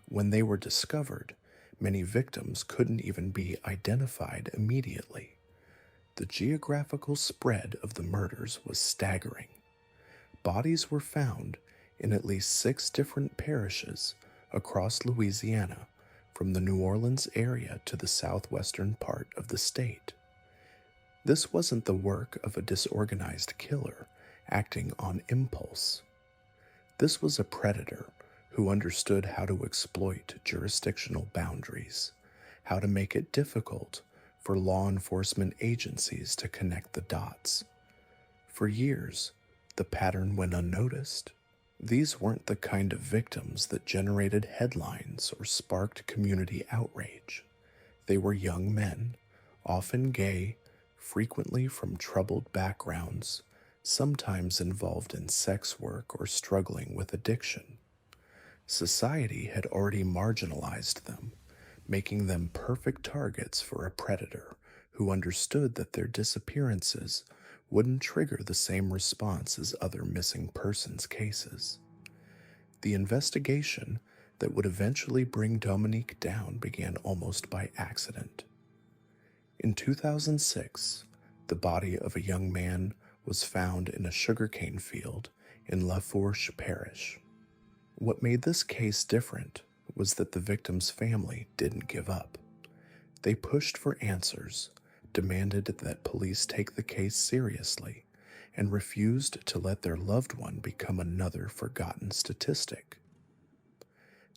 When they were discovered, many victims couldn't even be identified immediately. The geographical spread of the murders was staggering. Bodies were found in at least 6 different parishes across Louisiana, from the New Orleans area to the southwestern part of the state. This wasn't the work of a disorganized killer acting on impulse. This was a predator who understood how to exploit jurisdictional boundaries, how to make it difficult for law enforcement agencies to connect the dots. For years, the pattern went unnoticed. These weren't the kind of victims that generated headlines or sparked community outrage. They were young men, often gay, frequently from troubled backgrounds, sometimes involved in sex work or struggling with addiction. Society had already marginalized them, making them perfect targets for a predator who understood that their disappearances wouldn't trigger the same response as other missing persons cases. The investigation that would eventually bring Dominique down began almost by accident. In 2006, the body of a young man was found in a sugarcane field in Lafourche Parish. What made this case different was that the victim's family didn't give up. They pushed for answers, demanded that police take the case seriously, and refused to let their loved one become another forgotten statistic.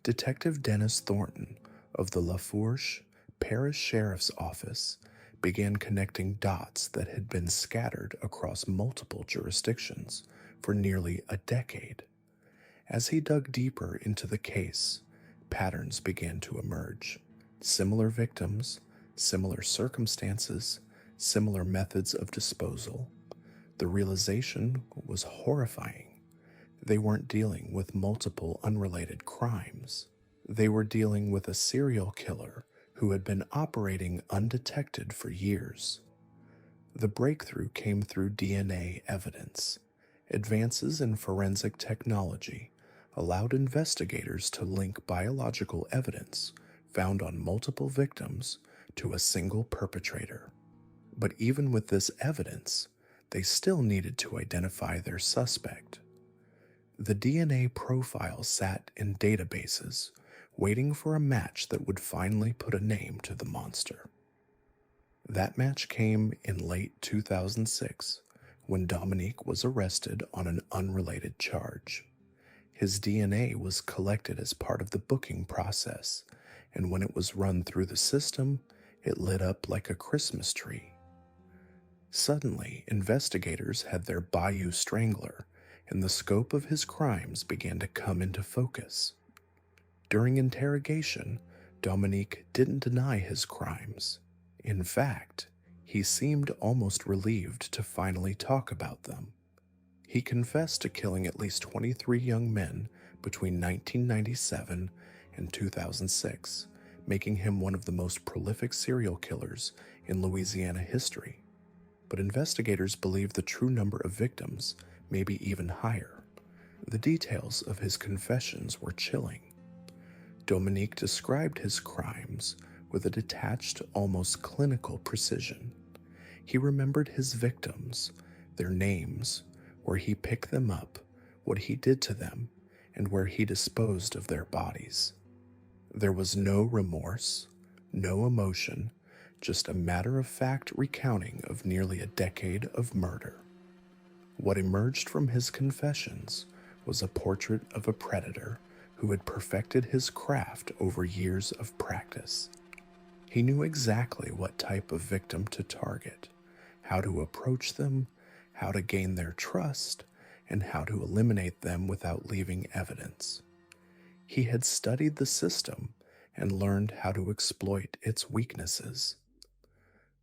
Detective Dennis Thornton of the Lafourche Parish Sheriff's Office began connecting dots that had been scattered across multiple jurisdictions for nearly a decade. As he dug deeper into the case, patterns began to emerge. Similar victims, similar circumstances, similar methods of disposal. The realization was horrifying. They weren't dealing with multiple unrelated crimes. They were dealing with a serial killer who had been operating undetected for years. The breakthrough came through DNA evidence. Advances in forensic technology allowed investigators to link biological evidence found on multiple victims to a single perpetrator. But even with this evidence, they still needed to identify their suspect. The DNA profile sat in databases, waiting for a match that would finally put a name to the monster. That match came in late 2006, when Dominique was arrested on an unrelated charge. His DNA was collected as part of the booking process, and when it was run through the system, it lit up like a Christmas tree. Suddenly, investigators had their Bayou Strangler, and the scope of his crimes began to come into focus. During interrogation, Dominique didn't deny his crimes. In fact, he seemed almost relieved to finally talk about them. He confessed to killing at least 23 young men between 1997 and 2006, making him one of the most prolific serial killers in Louisiana history. But investigators believe the true number of victims may be even higher. The details of his confessions were chilling. Dominique described his crimes with a detached, almost clinical precision. He remembered his victims, their names, where he picked them up, what he did to them, and where he disposed of their bodies. There was no remorse, no emotion, just a matter-of-fact recounting of nearly a decade of murder. What emerged from his confessions was a portrait of a predator who had perfected his craft over years of practice. He knew exactly what type of victim to target, how to approach them, how to gain their trust, and how to eliminate them without leaving evidence. He had studied the system and learned how to exploit its weaknesses.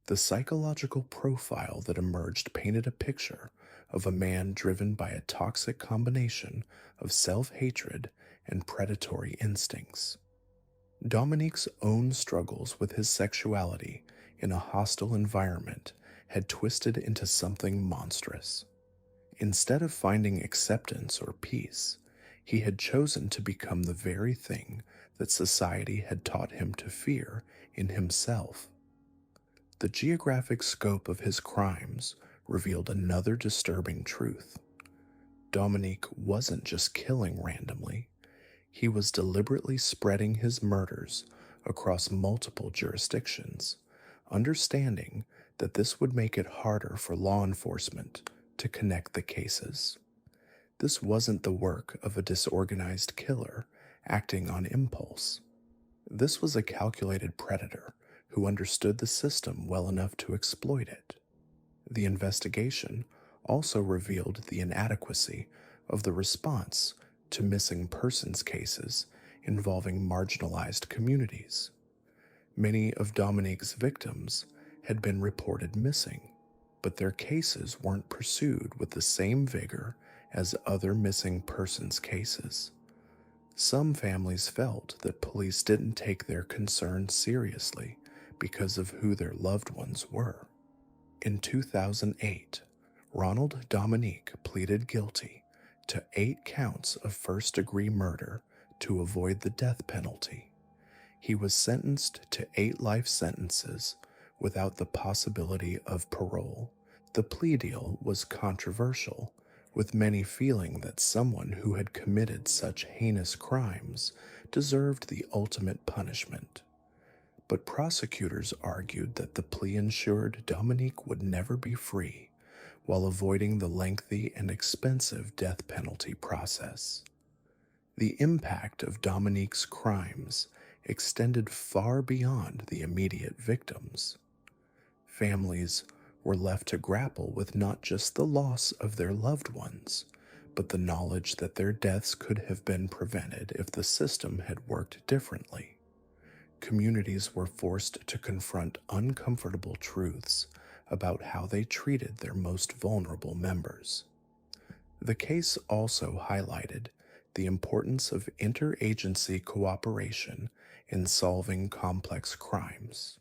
The psychological profile that emerged painted a picture of a man driven by a toxic combination of self-hatred and predatory instincts. Dominique's own struggles with his sexuality in a hostile environment had twisted into something monstrous. Instead of finding acceptance or peace, he had chosen to become the very thing that society had taught him to fear in himself. The geographic scope of his crimes revealed another disturbing truth. Dominique wasn't just killing randomly, he was deliberately spreading his murders across multiple jurisdictions, understanding that this would make it harder for law enforcement to connect the cases. This wasn't the work of a disorganized killer acting on impulse. This was a calculated predator who understood the system well enough to exploit it. The investigation also revealed the inadequacy of the response to missing persons cases involving marginalized communities. Many of Dominique's victims had been reported missing, but their cases weren't pursued with the same vigor as other missing persons cases. Some families felt that police didn't take their concerns seriously because of who their loved ones were. In 2008, Ronald Dominique pleaded guilty to 8 counts of first-degree murder to avoid the death penalty. He was sentenced to 8 life sentences without the possibility of parole. The plea deal was controversial, with many feeling that someone who had committed such heinous crimes deserved the ultimate punishment. But prosecutors argued that the plea ensured Dominique would never be free, while avoiding the lengthy and expensive death penalty process. The impact of Dominique's crimes extended far beyond the immediate victims. Families were left to grapple with not just the loss of their loved ones, but the knowledge that their deaths could have been prevented if the system had worked differently. Communities were forced to confront uncomfortable truths about how they treated their most vulnerable members. The case also highlighted the importance of interagency cooperation in solving complex crimes.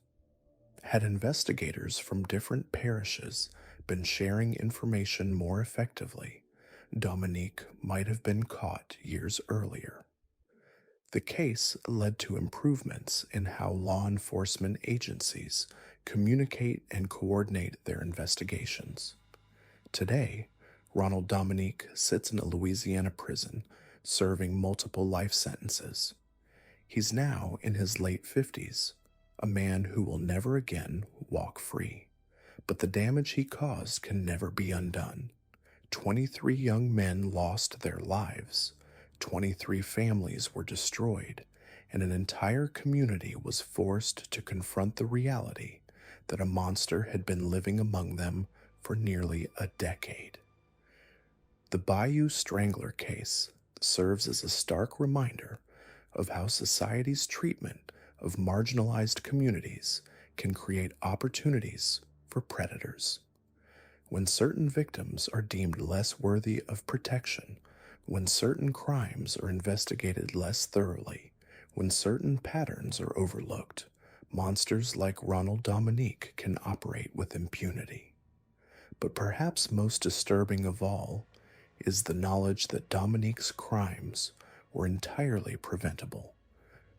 Had investigators from different parishes been sharing information more effectively, Dominique might have been caught years earlier. The case led to improvements in how law enforcement agencies communicate and coordinate their investigations. Today, Ronald Dominique sits in a Louisiana prison, serving multiple life sentences. He's now in his late 50s, a man who will never again walk free. But the damage he caused can never be undone. 23 young men lost their lives, 23 families were destroyed, and an entire community was forced to confront the reality that a monster had been living among them for nearly a decade. The Bayou Strangler case serves as a stark reminder of how society's treatment of marginalized communities can create opportunities for predators. When certain victims are deemed less worthy of protection, when certain crimes are investigated less thoroughly, when certain patterns are overlooked, monsters like Ronald Dominique can operate with impunity. But perhaps most disturbing of all is the knowledge that Dominique's crimes were entirely preventable.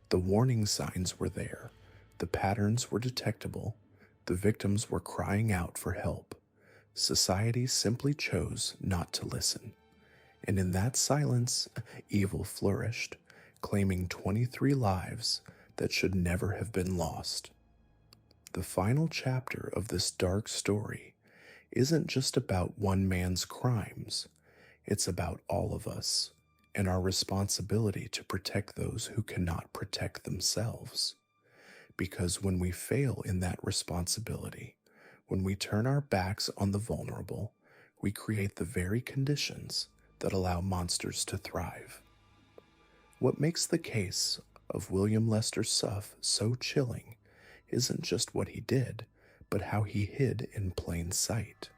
The warning signs were there, the patterns were detectable, the victims were crying out for help, Society simply chose not to listen, and in that silence, evil flourished, claiming 23 lives that should never have been lost. The final chapter of this dark story isn't just about one man's crimes, it's about all of us and our responsibility to protect those who cannot protect themselves. Because when we fail in that responsibility, when we turn our backs on the vulnerable, we create the very conditions that allow monsters to thrive. What makes the case of William Lester Suff so chilling isn't just what he did, but how he hid in plain sight.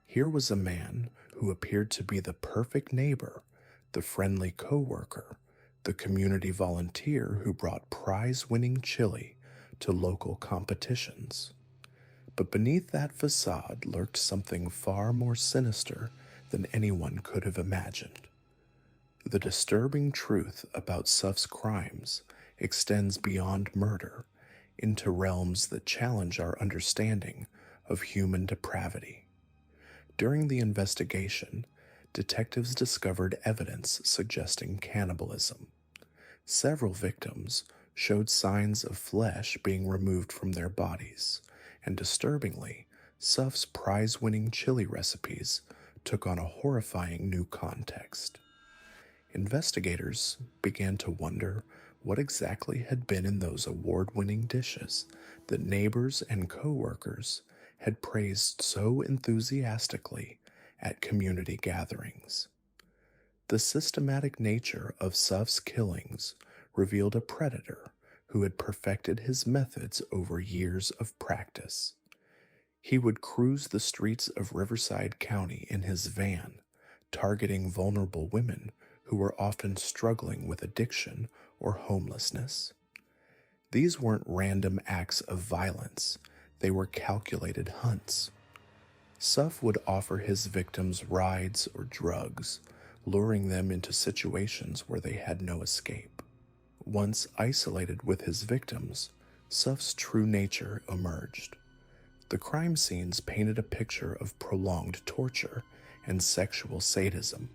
Here was a man who appeared to be the perfect neighbor, the friendly coworker, the community volunteer who brought prize-winning chili to local competitions. But beneath that facade lurked something far more sinister than anyone could have imagined. The disturbing truth about Suff's crimes extends beyond murder into realms that challenge our understanding of human depravity. During the investigation, detectives discovered evidence suggesting cannibalism. Several victims showed signs of flesh being removed from their bodies, and disturbingly, Suff's prize-winning chili recipes took on a horrifying new context. Investigators began to wonder what exactly had been in those award-winning dishes that neighbors and coworkers had praised so enthusiastically at community gatherings. The systematic nature of Suff's killings revealed a predator who had perfected his methods over years of practice. He would cruise the streets of Riverside County in his van, targeting vulnerable women who were often struggling with addiction or homelessness. These weren't random acts of violence, they were calculated hunts. Suff would offer his victims rides or drugs, luring them into situations where they had no escape. Once isolated with his victims, Suff's true nature emerged. The crime scenes painted a picture of prolonged torture and sexual sadism.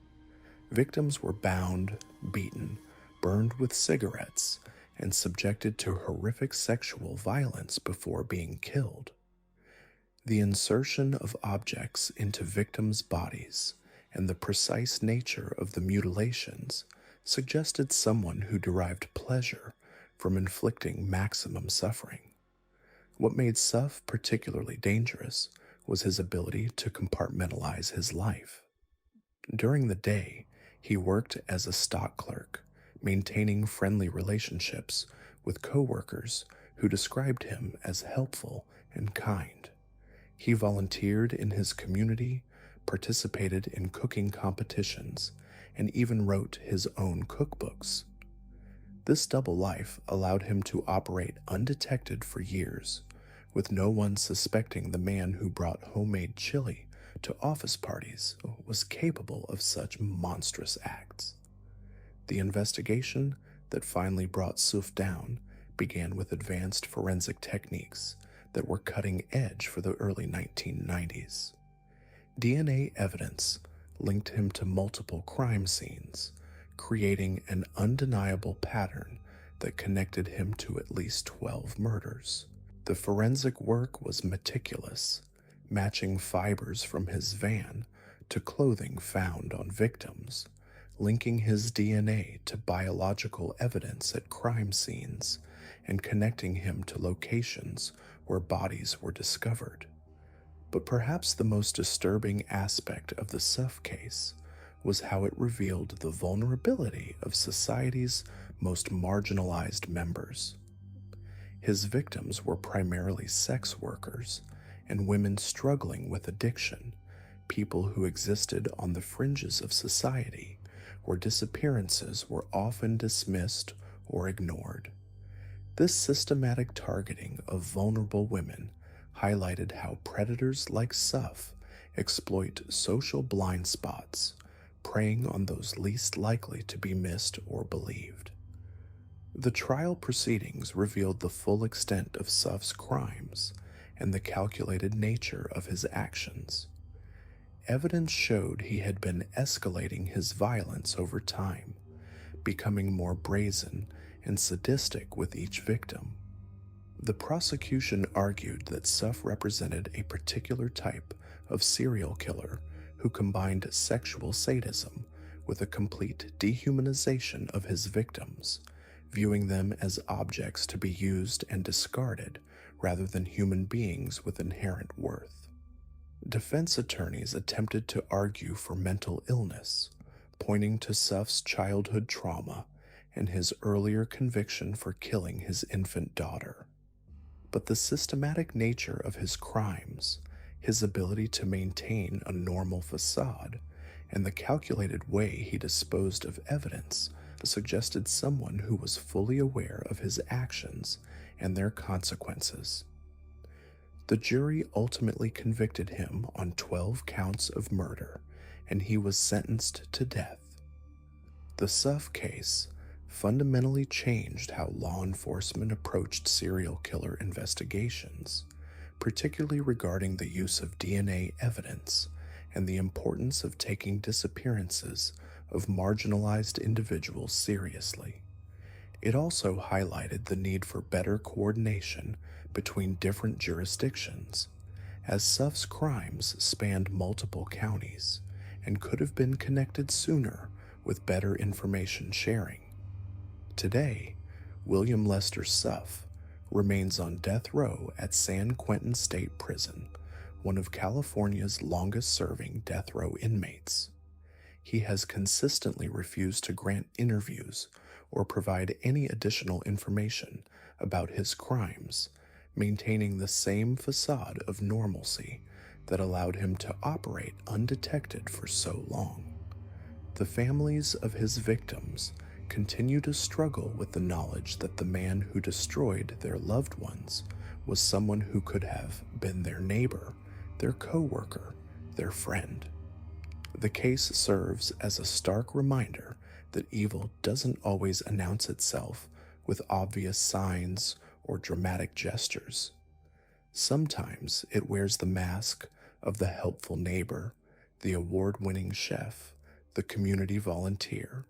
Victims were bound, beaten, burned with cigarettes, and subjected to horrific sexual violence before being killed. The insertion of objects into victims' bodies and the precise nature of the mutilations suggested someone who derived pleasure from inflicting maximum suffering. What made Suff particularly dangerous was his ability to compartmentalize his life. During the day, he worked as a stock clerk, maintaining friendly relationships with coworkers who described him as helpful and kind. He volunteered in his community, participated in cooking competitions, and even wrote his own cookbooks. This double life allowed him to operate undetected for years, with no one suspecting the man who brought homemade chili to office parties was capable of such monstrous acts. The investigation that finally brought Suff down began with advanced forensic techniques that were cutting edge for the early 1990s. DNA evidence linked him to multiple crime scenes, creating an undeniable pattern that connected him to at least 12 murders. The forensic work was meticulous, matching fibers from his van to clothing found on victims, linking his DNA to biological evidence at crime scenes, and connecting him to locations where bodies were discovered. But perhaps the most disturbing aspect of the Suff case was how it revealed the vulnerability of society's most marginalized members. His victims were primarily sex workers and women struggling with addiction, people who existed on the fringes of society, where disappearances were often dismissed or ignored. This systematic targeting of vulnerable women highlighted how predators like Suff exploit social blind spots, preying on those least likely to be missed or believed. The trial proceedings revealed the full extent of Suff's crimes and the calculated nature of his actions. Evidence showed he had been escalating his violence over time, becoming more brazen and sadistic with each victim. The prosecution argued that Suff represented a particular type of serial killer who combined sexual sadism with a complete dehumanization of his victims, viewing them as objects to be used and discarded rather than human beings with inherent worth. Defense attorneys attempted to argue for mental illness, pointing to Suff's childhood trauma and his earlier conviction for killing his infant daughter. But the systematic nature of his crimes, his ability to maintain a normal facade, and the calculated way he disposed of evidence suggested someone who was fully aware of his actions and their consequences. The jury ultimately convicted him on 12 counts of murder, and he was sentenced to death. The Suff case fundamentally changed how law enforcement approached serial killer investigations, particularly regarding the use of DNA evidence and the importance of taking disappearances of marginalized individuals seriously. It also highlighted the need for better coordination between different jurisdictions, as Suff's crimes spanned multiple counties and could have been connected sooner with better information sharing. Today, William Lester Suff remains on death row at San Quentin State Prison, one of California's longest-serving death row inmates. He has consistently refused to grant interviews or provide any additional information about his crimes, maintaining the same facade of normalcy that allowed him to operate undetected for so long. The families of his victims continue to struggle with the knowledge that the man who destroyed their loved ones was someone who could have been their neighbor, their co-worker, their friend. The case serves as a stark reminder that evil doesn't always announce itself with obvious signs or dramatic gestures. Sometimes it wears the mask of the helpful neighbor, the award-winning chef, the community volunteer.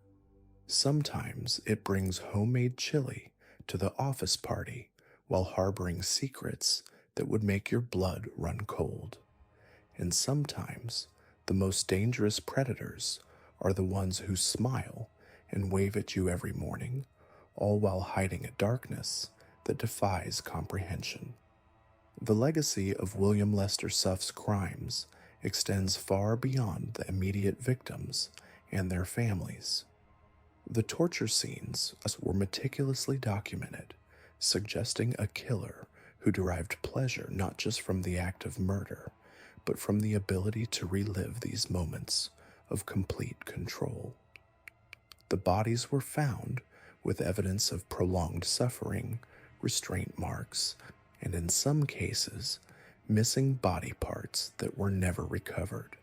Sometimes it brings homemade chili to the office party while harboring secrets that would make your blood run cold. And sometimes the most dangerous predators are the ones who smile and wave at you every morning, all while hiding a darkness that defies comprehension. The legacy of William Lester Suff's crimes extends far beyond the immediate victims and their families. The torture scenes were meticulously documented, suggesting a killer who derived pleasure not just from the act of murder, but from the ability to relive these moments of complete control. The bodies were found with evidence of prolonged suffering, restraint marks, and in some cases, missing body parts that were never recovered.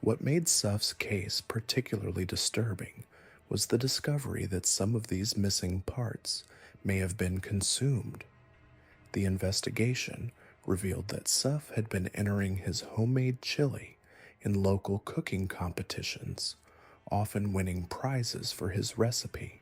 What made Suff's case particularly disturbing was the discovery that some of these missing parts may have been consumed. The investigation revealed that Suff had been entering his homemade chili in local cooking competitions, often winning prizes for his recipe.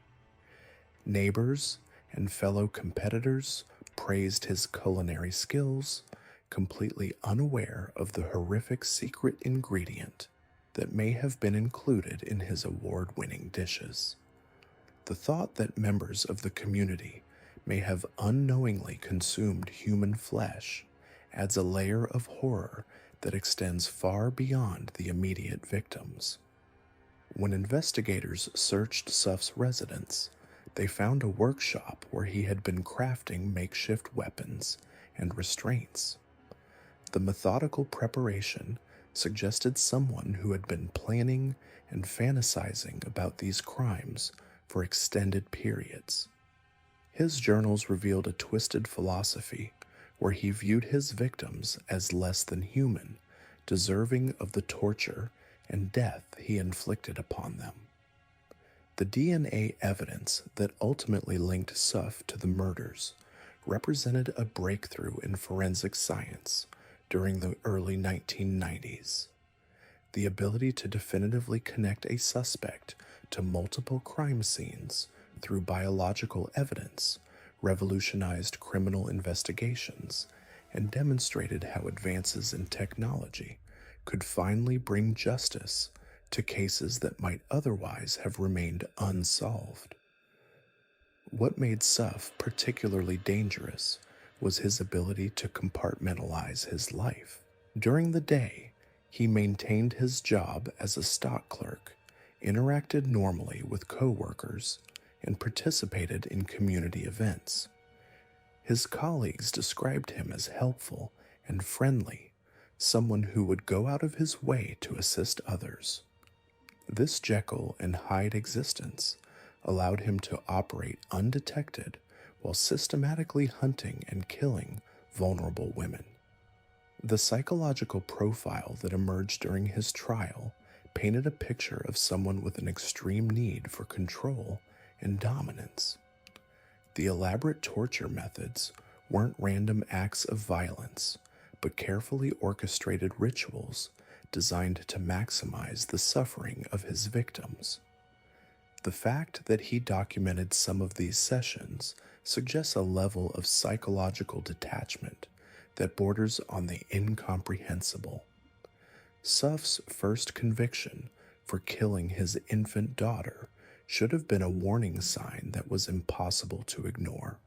Neighbors and fellow competitors praised his culinary skills, completely unaware of the horrific secret ingredient that may have been included in his award-winning dishes. The thought that members of the community may have unknowingly consumed human flesh adds a layer of horror that extends far beyond the immediate victims. When investigators searched Suff's residence, they found a workshop where he had been crafting makeshift weapons and restraints. The methodical preparation suggested someone who had been planning and fantasizing about these crimes for extended periods. His journals revealed a twisted philosophy where he viewed his victims as less than human, deserving of the torture and death he inflicted upon them. The DNA evidence that ultimately linked Suff to the murders represented a breakthrough in forensic science during the early 1990s. The ability to definitively connect a suspect to multiple crime scenes through biological evidence revolutionized criminal investigations and demonstrated how advances in technology could finally bring justice to cases that might otherwise have remained unsolved. What made Suff particularly dangerous was his ability to compartmentalize his life. During the day, he maintained his job as a stock clerk, interacted normally with coworkers, and participated in community events. His colleagues described him as helpful and friendly, someone who would go out of his way to assist others. This Jekyll and Hyde existence allowed him to operate undetected while systematically hunting and killing vulnerable women. The psychological profile that emerged during his trial painted a picture of someone with an extreme need for control and dominance. The elaborate torture methods weren't random acts of violence, but carefully orchestrated rituals designed to maximize the suffering of his victims. The fact that he documented some of these sessions suggests a level of psychological detachment that borders on the incomprehensible. Suff's first conviction for killing his infant daughter should have been a warning sign that was impossible to ignore.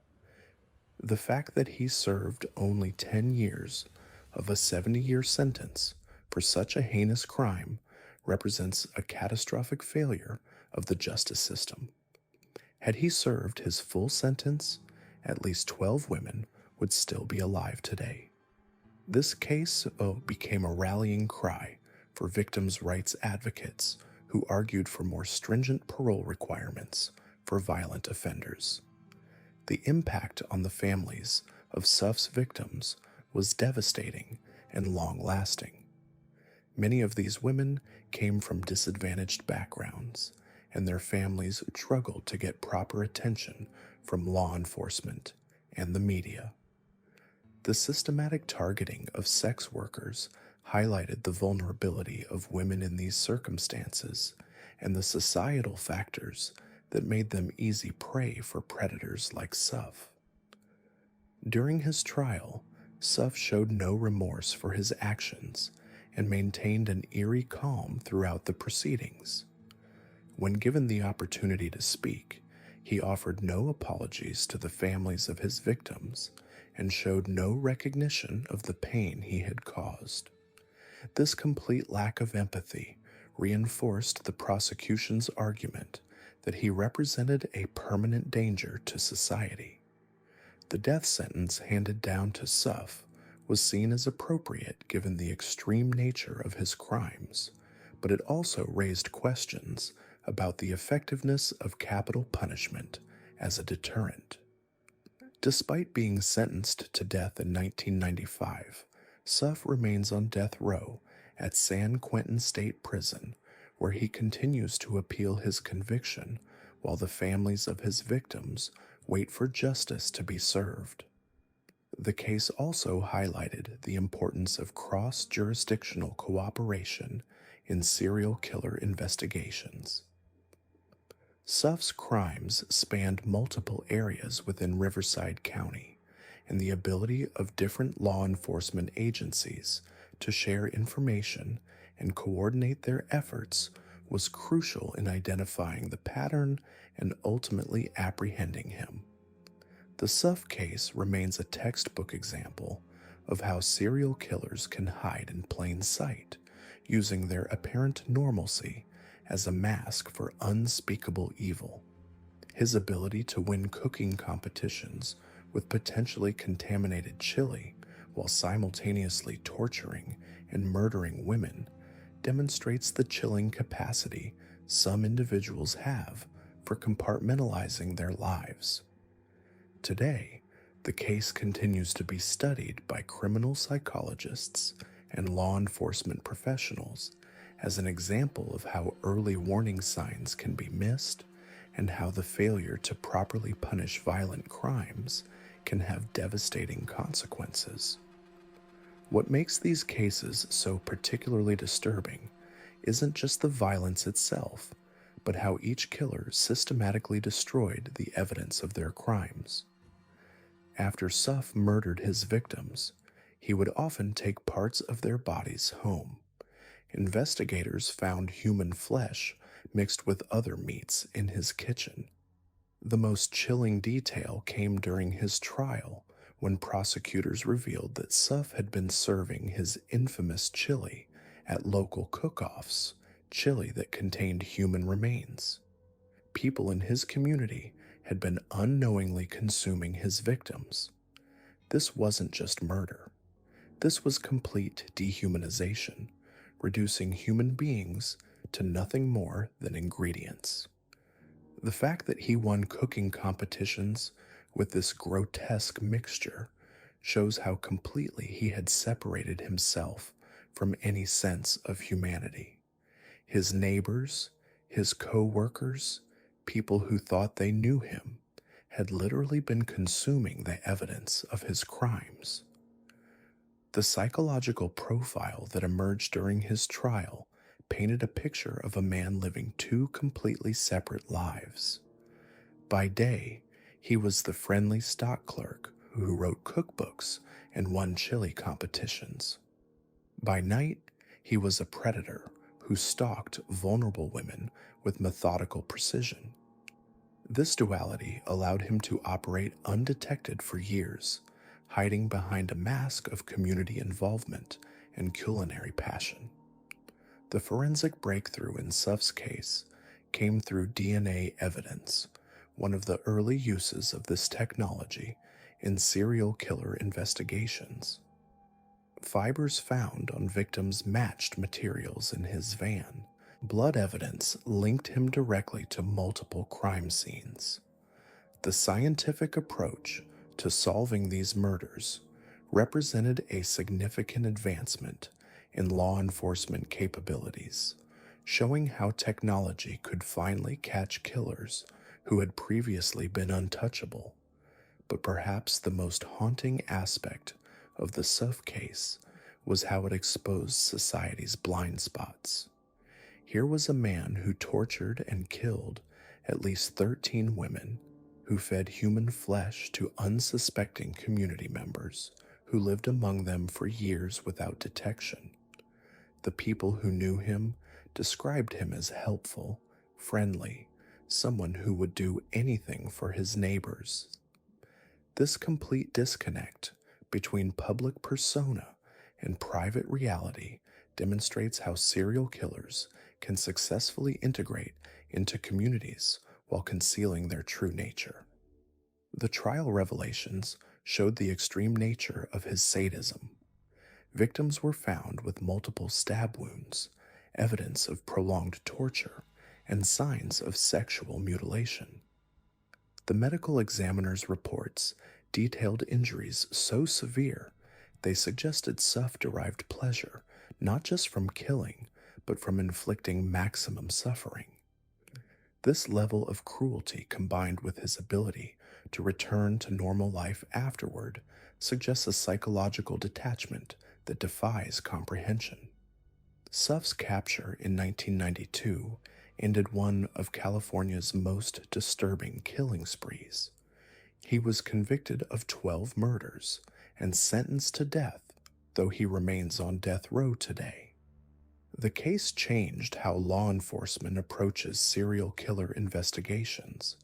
The fact that he served only 10 years of a 70-year sentence for such a heinous crime represents a catastrophic failure of the justice system. Had he served his full sentence, at least 12 women would still be alive today. This case became a rallying cry for victims' rights advocates who argued for more stringent parole requirements for violent offenders. The impact on the families of Suff's victims was devastating and long-lasting. Many of these women came from disadvantaged backgrounds, and their families struggled to get proper attention from law enforcement and the media. The systematic targeting of sex workers highlighted the vulnerability of women in these circumstances and the societal factors that made them easy prey for predators like Suff. During his trial, Suff showed no remorse for his actions and maintained an eerie calm throughout the proceedings. When given the opportunity to speak, he offered no apologies to the families of his victims and showed no recognition of the pain he had caused. This complete lack of empathy reinforced the prosecution's argument that he represented a permanent danger to society. The death sentence handed down to Suff was seen as appropriate given the extreme nature of his crimes, but it also raised questions about the effectiveness of capital punishment as a deterrent. Despite being sentenced to death in 1995, Suff remains on death row at San Quentin State Prison, where he continues to appeal his conviction while the families of his victims wait for justice to be served. The case also highlighted the importance of cross-jurisdictional cooperation in serial killer investigations. Suff's crimes spanned multiple areas within Riverside County, and the ability of different law enforcement agencies to share information and coordinate their efforts was crucial in identifying the pattern and ultimately apprehending him. The Suff case remains a textbook example of how serial killers can hide in plain sight, using their apparent normalcy as a mask for unspeakable evil. His ability to win cooking competitions with potentially contaminated chili while simultaneously torturing and murdering women demonstrates the chilling capacity some individuals have for compartmentalizing their lives. Today, the case continues to be studied by criminal psychologists and law enforcement professionals as an example of how early warning signs can be missed and how the failure to properly punish violent crimes can have devastating consequences. What makes these cases so particularly disturbing isn't just the violence itself, but how each killer systematically destroyed the evidence of their crimes. After Suff murdered his victims, he would often take parts of their bodies home. Investigators found human flesh mixed with other meats in his kitchen. The most chilling detail came during his trial when prosecutors revealed that Suff had been serving his infamous chili at local cook-offs, chili that contained human remains. People in his community had been unknowingly consuming his victims. This wasn't just murder. This was complete dehumanization, reducing human beings to nothing more than ingredients. The fact that he won cooking competitions with this grotesque mixture shows how completely he had separated himself from any sense of humanity. His neighbors, his co-workers, people who thought they knew him, had literally been consuming the evidence of his crimes. The psychological profile that emerged during his trial painted a picture of a man living two completely separate lives. By day, he was the friendly stock clerk who wrote cookbooks and won chili competitions. By night, he was a predator who stalked vulnerable women with methodical precision. This duality allowed him to operate undetected for years, hiding behind a mask of community involvement and culinary passion. The forensic breakthrough in Suff's case came through DNA evidence, one of the early uses of this technology in serial killer investigations. Fibers found on victims matched materials in his van. Blood evidence linked him directly to multiple crime scenes. The scientific approach to solving these murders represented a significant advancement in law enforcement capabilities, showing how technology could finally catch killers who had previously been untouchable. But perhaps the most haunting aspect of the Suff case was how it exposed society's blind spots. Here was a man who tortured and killed at least 13 women, who fed human flesh to unsuspecting community members who lived among them for years without detection. The people who knew him described him as helpful, friendly, someone who would do anything for his neighbors. This complete disconnect between public persona and private reality demonstrates how serial killers can successfully integrate into communities while concealing their true nature. The trial revelations showed the extreme nature of his sadism. Victims were found with multiple stab wounds, evidence of prolonged torture, and signs of sexual mutilation. The medical examiner's reports detailed injuries so severe they suggested Suff derived pleasure not just from killing, but from inflicting maximum suffering. This level of cruelty, combined with his ability to return to normal life afterward, suggests a psychological detachment that defies comprehension. Suff's capture in 1992 ended one of California's most disturbing killing sprees. He was convicted of 12 murders and sentenced to death, though he remains on death row today. The case changed how law enforcement approaches serial killer investigations,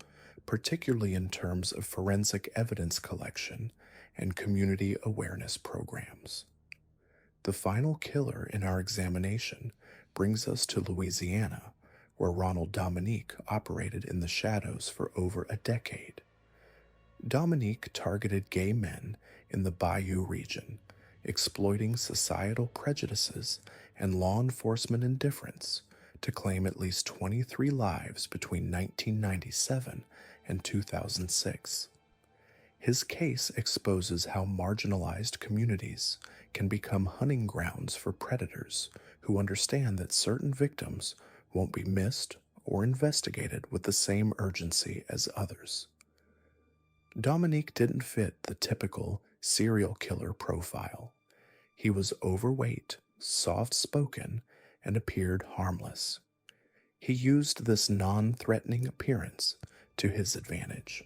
particularly in terms of forensic evidence collection and community awareness programs. The final killer in our examination brings us to Louisiana, where Ronald Dominique operated in the shadows for over a decade. Dominique targeted gay men in the Bayou region, exploiting societal prejudices and law enforcement indifference to claim at least 23 lives between 1997 and 2006. His case exposes how marginalized communities can become hunting grounds for predators who understand that certain victims won't be missed or investigated with the same urgency as others. Dominique didn't fit the typical serial killer profile. He was overweight, soft-spoken, and appeared harmless. He used this non-threatening appearance to his advantage,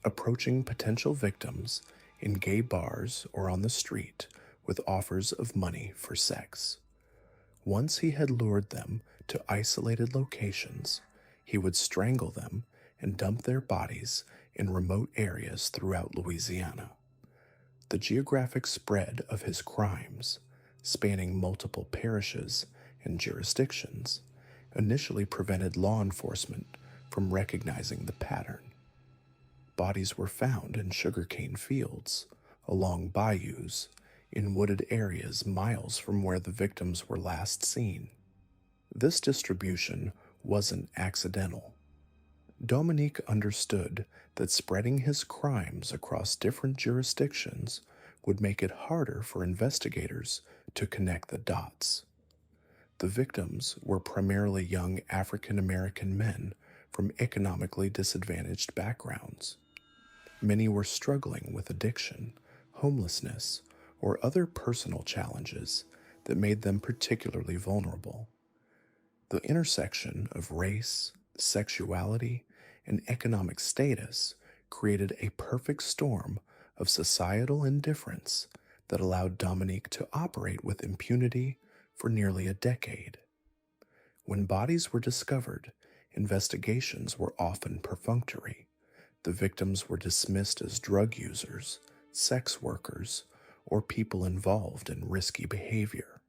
approaching potential victims in gay bars or on the street with offers of money for sex. Once he had lured them to isolated locations, he would strangle them and dump their bodies in remote areas throughout Louisiana. The geographic spread of his crimes, spanning multiple parishes and jurisdictions, initially prevented law enforcement from recognizing the pattern. Bodies were found in sugarcane fields, along bayous, in wooded areas miles from where the victims were last seen. This distribution wasn't accidental. Dominique understood that spreading his crimes across different jurisdictions would make it harder for investigators to connect the dots. The victims were primarily young African American men from economically disadvantaged backgrounds. Many were struggling with addiction, homelessness, or other personal challenges that made them particularly vulnerable. The intersection of race, sexuality, and economic status created a perfect storm of societal indifference that allowed Dominique to operate with impunity for nearly a decade. When bodies were discovered, investigations were often perfunctory. The victims were dismissed as drug users, sex workers, or people involved in risky behavior.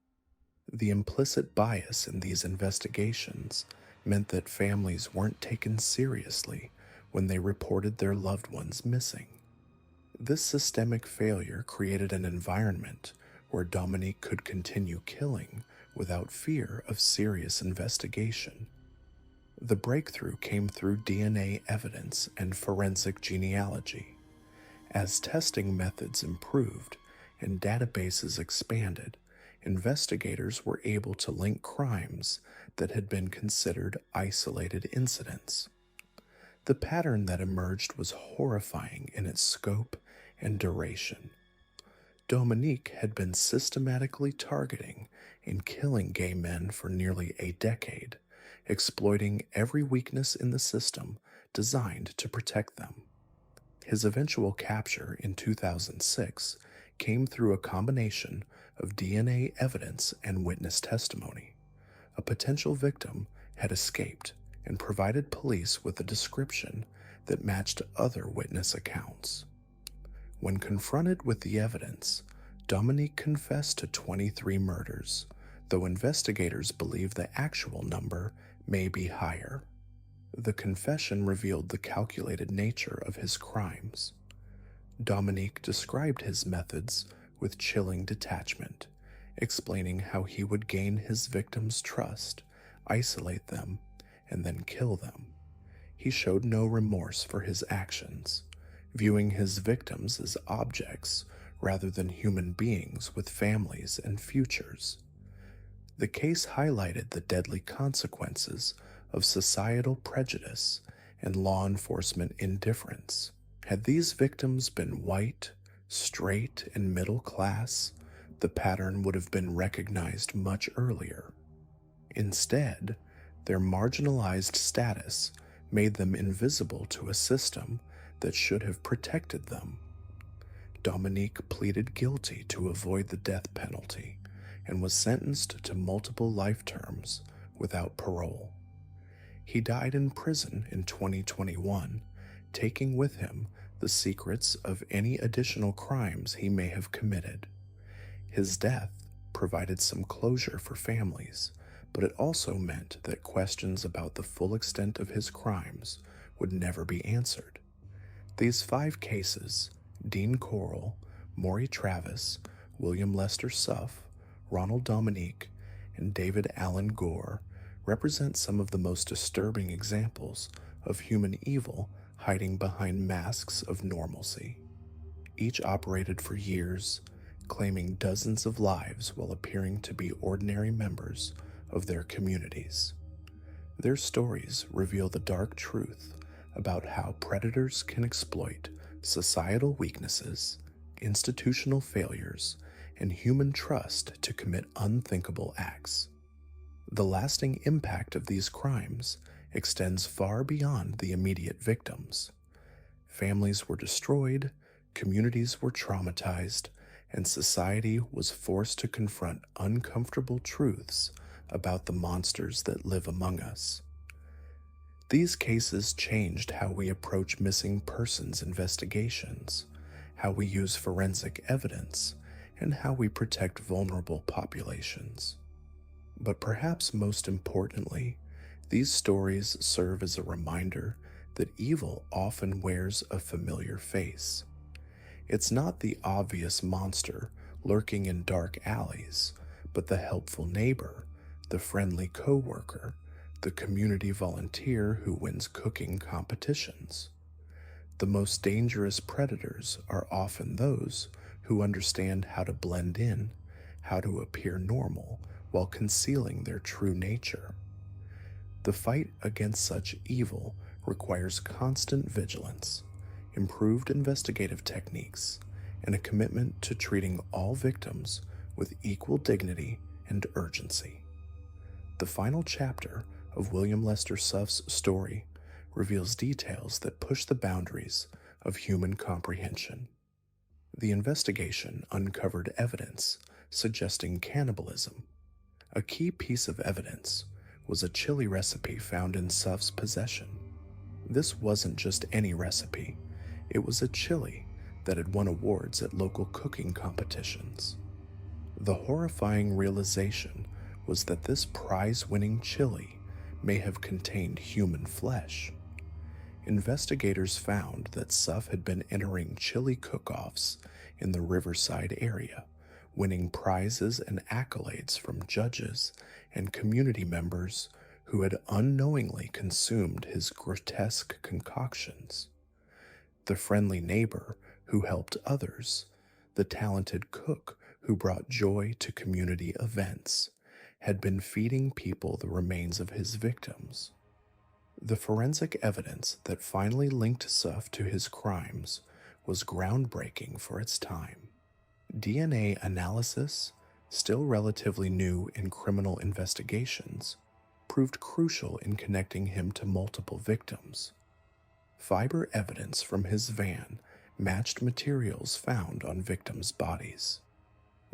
The implicit bias in these investigations meant that families weren't taken seriously when they reported their loved ones missing. This systemic failure created an environment where Dominique could continue killing without fear of serious investigation. The breakthrough came through DNA evidence and forensic genealogy. As testing methods improved and databases expanded, investigators were able to link crimes that had been considered isolated incidents. The pattern that emerged was horrifying in its scope and duration. Dominique had been systematically targeting and killing gay men for nearly a decade, exploiting every weakness in the system designed to protect them. His eventual capture in 2006 came through a combination of DNA evidence and witness testimony. A potential victim had escaped and provided police with a description that matched other witness accounts. When confronted with the evidence, Dominique confessed to 23 murders, though investigators believe the actual number may be higher. The confession revealed the calculated nature of his crimes. Dominique described his methods with chilling detachment, explaining how he would gain his victims' trust, isolate them, and then kill them. He showed no remorse for his actions, viewing his victims as objects rather than human beings with families and futures. The case highlighted the deadly consequences of societal prejudice and law enforcement indifference. Had these victims been white, straight, and middle class, the pattern would have been recognized much earlier. Instead, their marginalized status made them invisible to a system that should have protected them. Dominique pleaded guilty to avoid the death penalty and was sentenced to multiple life terms without parole. He died in prison in 2021, taking with him the secrets of any additional crimes he may have committed. His death provided some closure for families, but it also meant that questions about the full extent of his crimes would never be answered. These 5 cases, Dean Corll, Maury Travis, William Lester Suff, Ronald Dominique, and David Allen Gore, represent some of the most disturbing examples of human evil hiding behind masks of normalcy. Each operated for years, claiming dozens of lives while appearing to be ordinary members of their communities. Their stories reveal the dark truth about how predators can exploit societal weaknesses, institutional failures, and human trust to commit unthinkable acts. The lasting impact of these crimes extends far beyond the immediate victims. Families were destroyed, communities were traumatized, and society was forced to confront uncomfortable truths about the monsters that live among us. These cases changed how we approach missing persons investigations, how we use forensic evidence, and how we protect vulnerable populations. But perhaps most importantly, these stories serve as a reminder that evil often wears a familiar face. It's not the obvious monster lurking in dark alleys, but the helpful neighbor, the friendly coworker, the community volunteer who wins cooking competitions. The most dangerous predators are often those who understand how to blend in, how to appear normal while concealing their true nature. The fight against such evil requires constant vigilance, improved investigative techniques, and a commitment to treating all victims with equal dignity and urgency. The final chapter of William Lester Suff's story reveals details that push the boundaries of human comprehension. The investigation uncovered evidence suggesting cannibalism. A key piece of evidence was a chili recipe found in Suff's possession. This wasn't just any recipe, it was a chili that had won awards at local cooking competitions. The horrifying realization was that this prize-winning chili may have contained human flesh. Investigators found that Suff had been entering chili cook-offs in the Riverside area, winning prizes and accolades from judges and community members who had unknowingly consumed his grotesque concoctions. The friendly neighbor who helped others, the talented cook who brought joy to community events, had been feeding people the remains of his victims. The forensic evidence that finally linked Suff to his crimes was groundbreaking for its time. DNA analysis, still relatively new in criminal investigations, proved crucial in connecting him to multiple victims. Fiber evidence from his van matched materials found on victims' bodies.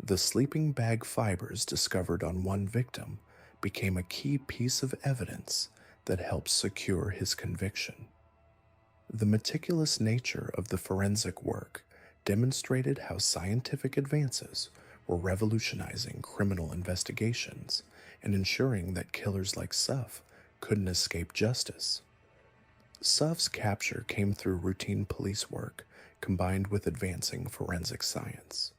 The sleeping bag fibers discovered on one victim became a key piece of evidence that helped secure his conviction. The meticulous nature of the forensic work demonstrated how scientific advances were revolutionizing criminal investigations and ensuring that killers like Suff couldn't escape justice. Suff's capture came through routine police work combined with advancing forensic science.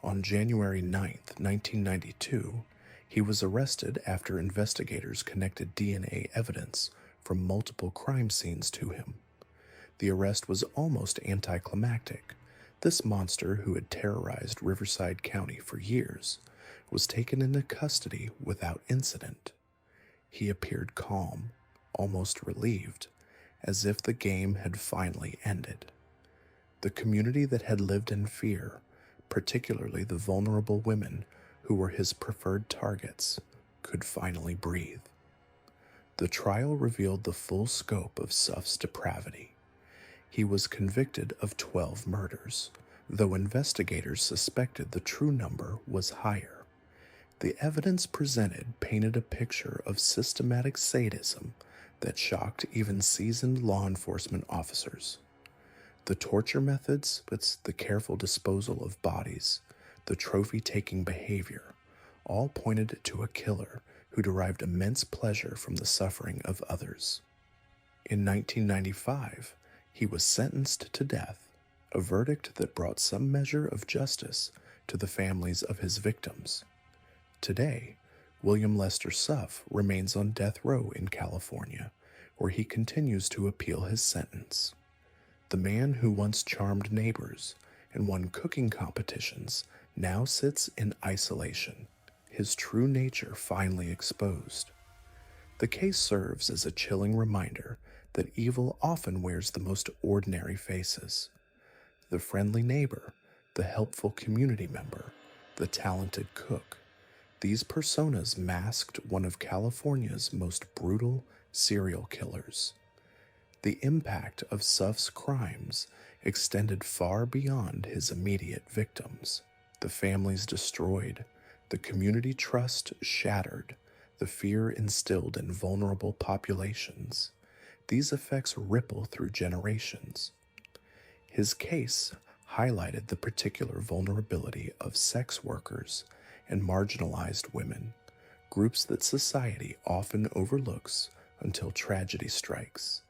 On January 9, 1992, he was arrested after investigators connected DNA evidence from multiple crime scenes to him. The arrest was almost anticlimactic. This monster, who had terrorized Riverside County for years, was taken into custody without incident. He appeared calm, almost relieved, as if the game had finally ended. The community that had lived in fear, particularly the vulnerable women who were his preferred targets, could finally breathe. The trial revealed the full scope of Suff's depravity. He was convicted of 12 murders, though investigators suspected the true number was higher. The evidence presented painted a picture of systematic sadism that shocked even seasoned law enforcement officers. The torture methods, the careful disposal of bodies, the trophy-taking behavior, all pointed to a killer who derived immense pleasure from the suffering of others. In 1995, he was sentenced to death, a verdict that brought some measure of justice to the families of his victims. Today, William Lester Suff remains on death row in California, where he continues to appeal his sentence. The man who once charmed neighbors and won cooking competitions now sits in isolation, his true nature finally exposed. The case serves as a chilling reminder that evil often wears the most ordinary faces. The friendly neighbor, the helpful community member, the talented cook. These personas masked one of California's most brutal serial killers. The impact of Suff's crimes extended far beyond his immediate victims. The families destroyed, the community trust shattered, the fear instilled in vulnerable populations. These effects ripple through generations. His case highlighted the particular vulnerability of sex workers and marginalized women, groups that society often overlooks until tragedy strikes.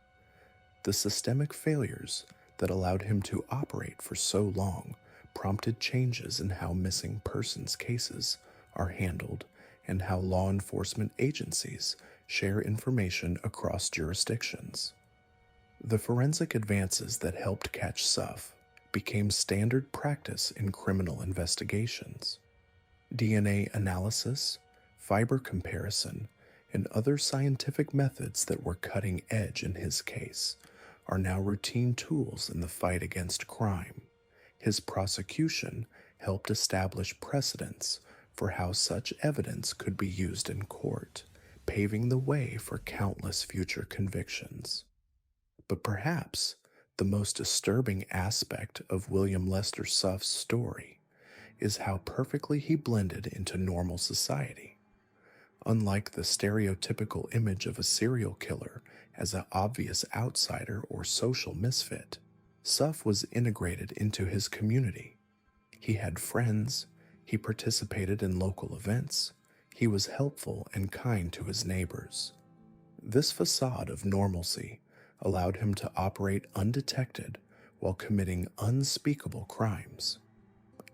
The systemic failures that allowed him to operate for so long prompted changes in how missing persons cases are handled and how law enforcement agencies share information across jurisdictions. The forensic advances that helped catch Suff became standard practice in criminal investigations. DNA analysis, fiber comparison, and other scientific methods that were cutting edge in his case are now routine tools in the fight against crime. His prosecution helped establish precedents for how such evidence could be used in court, paving the way for countless future convictions. But perhaps the most disturbing aspect of William Lester Suff's story is how perfectly he blended into normal society. Unlike the stereotypical image of a serial killer as an obvious outsider or social misfit, Suff was integrated into his community. He had friends, he participated in local events, he was helpful and kind to his neighbors. This facade of normalcy allowed him to operate undetected while committing unspeakable crimes.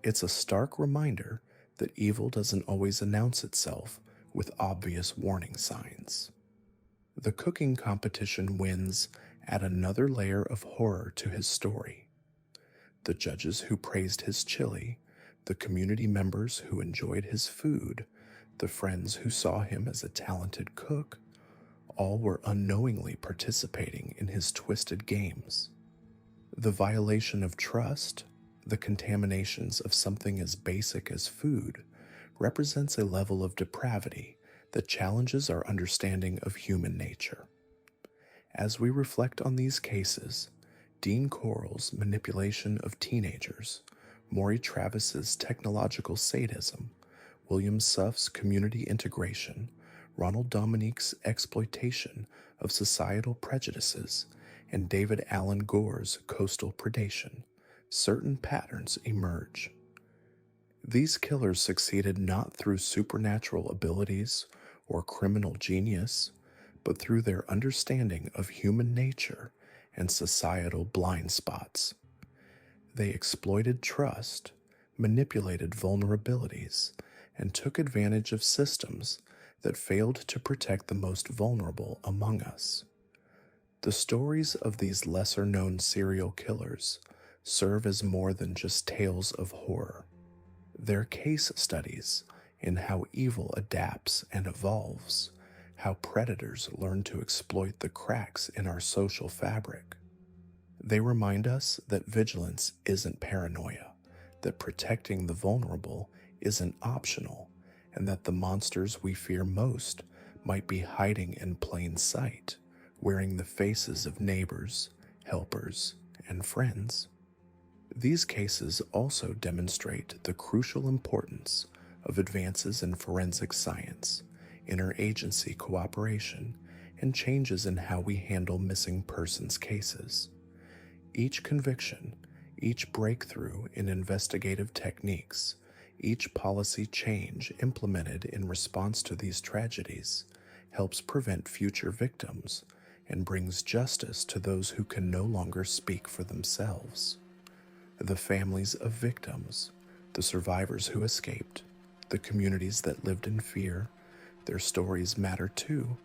It's a stark reminder that evil doesn't always announce itself with obvious warning signs. The cooking competition wins add another layer of horror to his story. The judges who praised his chili, the community members who enjoyed his food, the friends who saw him as a talented cook, all were unknowingly participating in his twisted games. The violation of trust, the contaminations of something as basic as food, represents a level of depravity that challenges our understanding of human nature. As we reflect on these cases, Dean Corll's manipulation of teenagers, Maury Travis's technological sadism, William Suff's community integration, Ronald Dominique's exploitation of societal prejudices, and David Allen Gore's coastal predation, certain patterns emerge. These killers succeeded not through supernatural abilities or criminal genius, but through their understanding of human nature and societal blind spots. They exploited trust, manipulated vulnerabilities, and took advantage of systems that failed to protect the most vulnerable among us. The stories of these lesser-known serial killers serve as more than just tales of horror. They're case studies in how evil adapts and evolves, how predators learn to exploit the cracks in our social fabric. They remind us that vigilance isn't paranoia, that protecting the vulnerable isn't optional, and that the monsters we fear most might be hiding in plain sight, wearing the faces of neighbors, helpers, and friends. These cases also demonstrate the crucial importance of advances in forensic science, interagency cooperation, and changes in how we handle missing persons cases. Each conviction, each breakthrough in investigative techniques, each policy change implemented in response to these tragedies helps prevent future victims and brings justice to those who can no longer speak for themselves. The families of victims, the survivors who escaped, the communities that lived in fear, their stories matter too.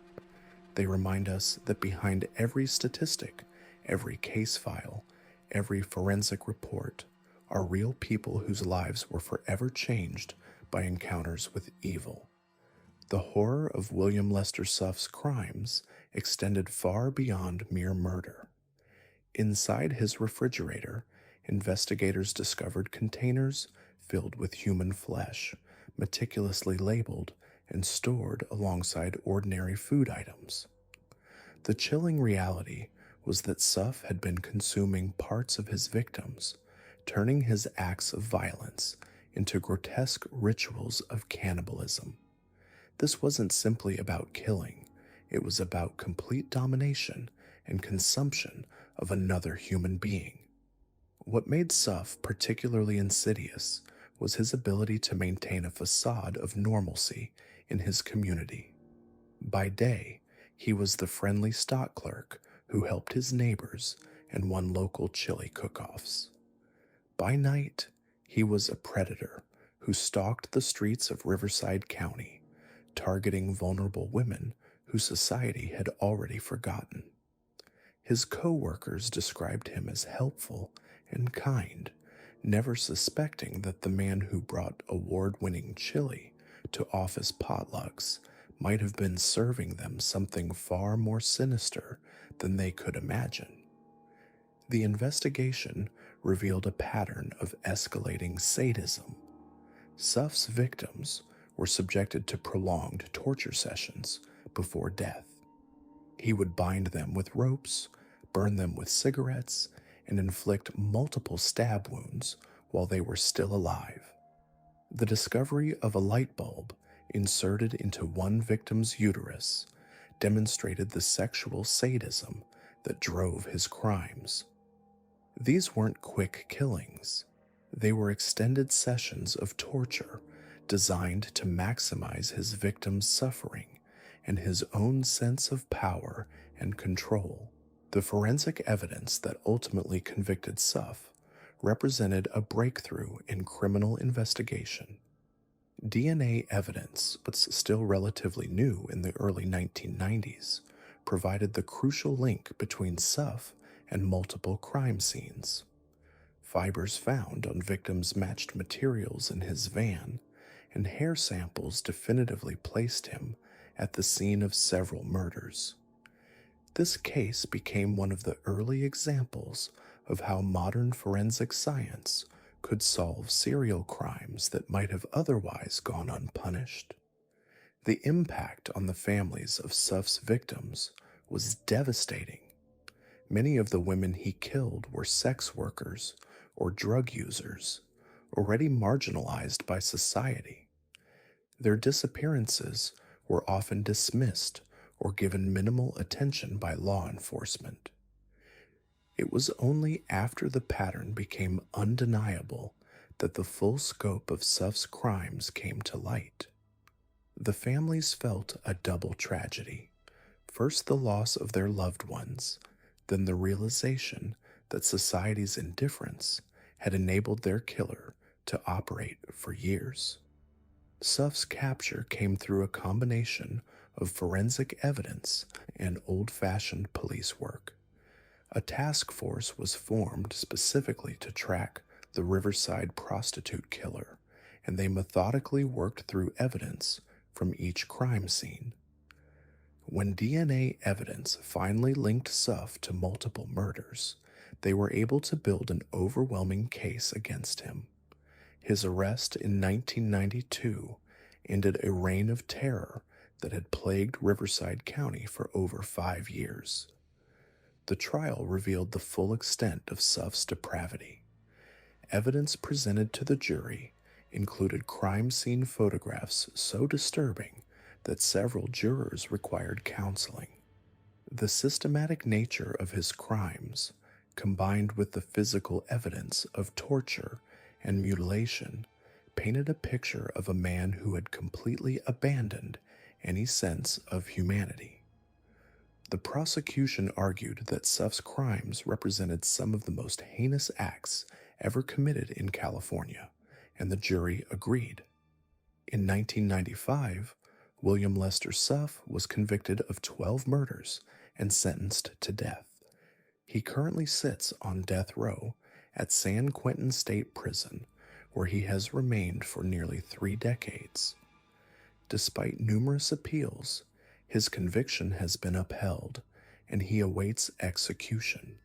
They remind us that behind every statistic, every case file, every forensic report are real people whose lives were forever changed by encounters with evil. The horror of William Lester Suff's crimes extended far beyond mere murder. Inside his refrigerator, investigators discovered containers filled with human flesh, meticulously labeled and stored alongside ordinary food items. The chilling reality was that Suff had been consuming parts of his victims, turning his acts of violence into grotesque rituals of cannibalism. This wasn't simply about killing, it was about complete domination and consumption of another human being. What made Suff particularly insidious was his ability to maintain a facade of normalcy in his community. By day, he was the friendly stock clerk who helped his neighbors and won local chili cook-offs. By night, he was a predator who stalked the streets of Riverside County, targeting vulnerable women who society had already forgotten. His co-workers described him as helpful and kind, never suspecting that the man who brought award-winning chili to office potlucks might have been serving them something far more sinister than they could imagine. The investigation revealed a pattern of escalating sadism. Suff's victims were subjected to prolonged torture sessions before death. He would bind them with ropes, burn them with cigarettes, and inflict multiple stab wounds while they were still alive. The discovery of a light bulb inserted into one victim's uterus demonstrated the sexual sadism that drove his crimes. These weren't quick killings. They were extended sessions of torture designed to maximize his victim's suffering and his own sense of power and control. The forensic evidence that ultimately convicted Suff represented a breakthrough in criminal investigation. DNA evidence, but still relatively new in the early 1990s, provided the crucial link between Suff and multiple crime scenes. Fibers found on victims matched materials in his van, and hair samples definitively placed him at the scene of several murders. This case became one of the early examples of how modern forensic science could solve serial crimes that might have otherwise gone unpunished. The impact on the families of Suff's victims was devastating. Many of the women he killed were sex workers or drug users, already marginalized by society. Their disappearances were often dismissed or given minimal attention by law enforcement. It was only after the pattern became undeniable that the full scope of Suff's crimes came to light. The families felt a double tragedy. First, the loss of their loved ones, then the realization that society's indifference had enabled their killer to operate for years. Suff's capture came through a combination of forensic evidence and old-fashioned police work. A task force was formed specifically to track the Riverside prostitute killer, and they methodically worked through evidence from each crime scene. When DNA evidence finally linked Suff to multiple murders, they were able to build an overwhelming case against him. His arrest in 1992 ended a reign of terror that had plagued Riverside County for over 5 years. The trial revealed the full extent of Suff's depravity. Evidence presented to the jury included crime scene photographs so disturbing that several jurors required counseling. The systematic nature of his crimes, combined with the physical evidence of torture and mutilation, painted a picture of a man who had completely abandoned any sense of humanity. The prosecution argued that Suff's crimes represented some of the most heinous acts ever committed in California, and the jury agreed. In 1995, William Lester Suff was convicted of 12 murders and sentenced to death. He currently sits on death row at San Quentin State Prison, where he has remained for nearly 3 decades. Despite numerous appeals, his conviction has been upheld, and he awaits execution.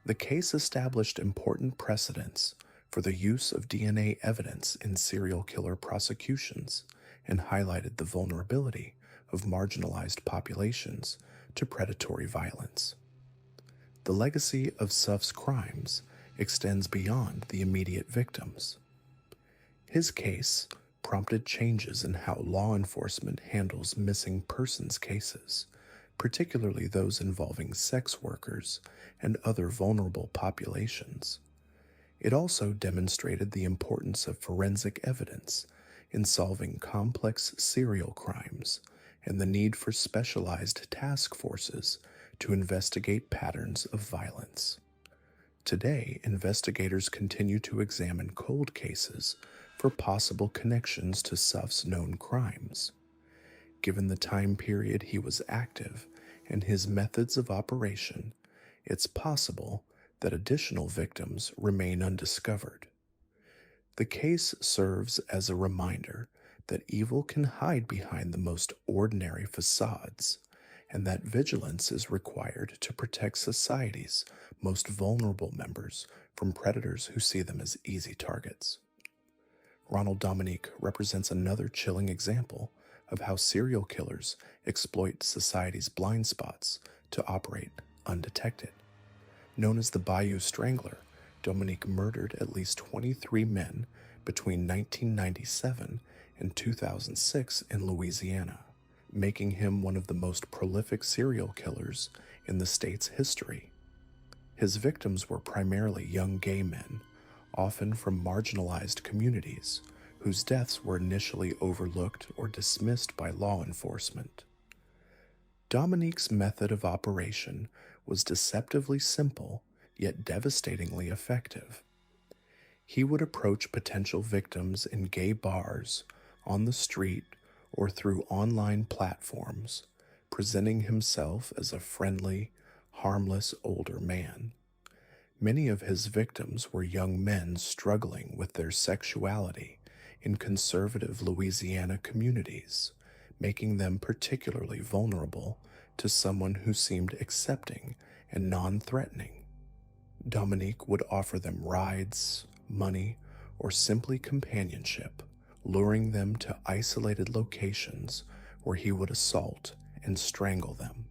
The case established important precedents for the use of DNA evidence in serial killer prosecutions and highlighted the vulnerability of marginalized populations to predatory violence. The legacy of Suff's crimes extends beyond the immediate victims. His case prompted changes in how law enforcement handles missing persons cases, particularly those involving sex workers and other vulnerable populations. It also demonstrated the importance of forensic evidence in solving complex serial crimes and the need for specialized task forces to investigate patterns of violence. Today, investigators continue to examine cold cases for possible connections to Suff's known crimes. Given the time period he was active and his methods of operation, it's possible that additional victims remain undiscovered. The case serves as a reminder that evil can hide behind the most ordinary facades, and that vigilance is required to protect society's most vulnerable members from predators who see them as easy targets. Ronald Dominique represents another chilling example of how serial killers exploit society's blind spots to operate undetected. Known as the Bayou Strangler, Dominique murdered at least 23 men between 1997 and 2006 in Louisiana, making him one of the most prolific serial killers in the state's history. His victims were primarily young gay men, often from marginalized communities, whose deaths were initially overlooked or dismissed by law enforcement. Dominique's method of operation was deceptively simple, yet devastatingly effective. He would approach potential victims in gay bars, on the street, or through online platforms, presenting himself as a friendly, harmless older man. Many of his victims were young men struggling with their sexuality in conservative Louisiana communities, making them particularly vulnerable to someone who seemed accepting and non-threatening. Dominique would offer them rides, money, or simply companionship, luring them to isolated locations where he would assault and strangle them.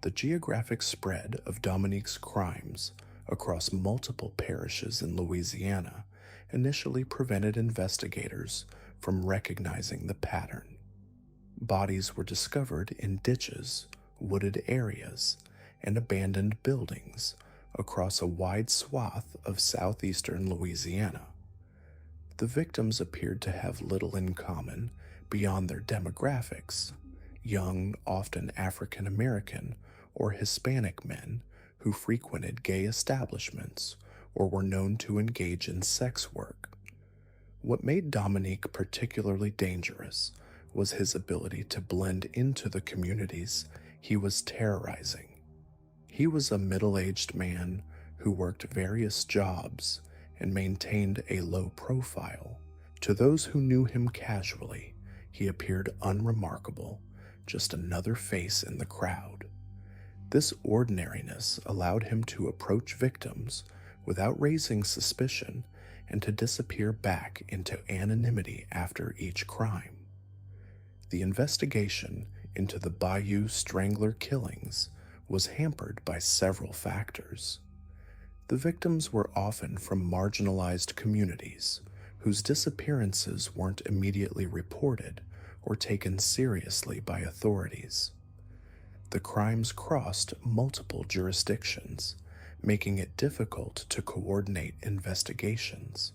The geographic spread of Dominique's crimes across multiple parishes in Louisiana initially prevented investigators from recognizing the pattern. Bodies were discovered in ditches, wooded areas, and abandoned buildings across a wide swath of southeastern Louisiana. The victims appeared to have little in common beyond their demographics: young, often African American or Hispanic men who frequented gay establishments or were known to engage in sex work. What made Dominique particularly dangerous was his ability to blend into the communities he was terrorizing. He was a middle-aged man who worked various jobs and maintained a low profile. To those who knew him casually, he appeared unremarkable, just another face in the crowd. This ordinariness allowed him to approach victims without raising suspicion and to disappear back into anonymity after each crime. The investigation into the Bayou Strangler killings was hampered by several factors. The victims were often from marginalized communities whose disappearances weren't immediately reported or taken seriously by authorities. The crimes crossed multiple jurisdictions, making it difficult to coordinate investigations.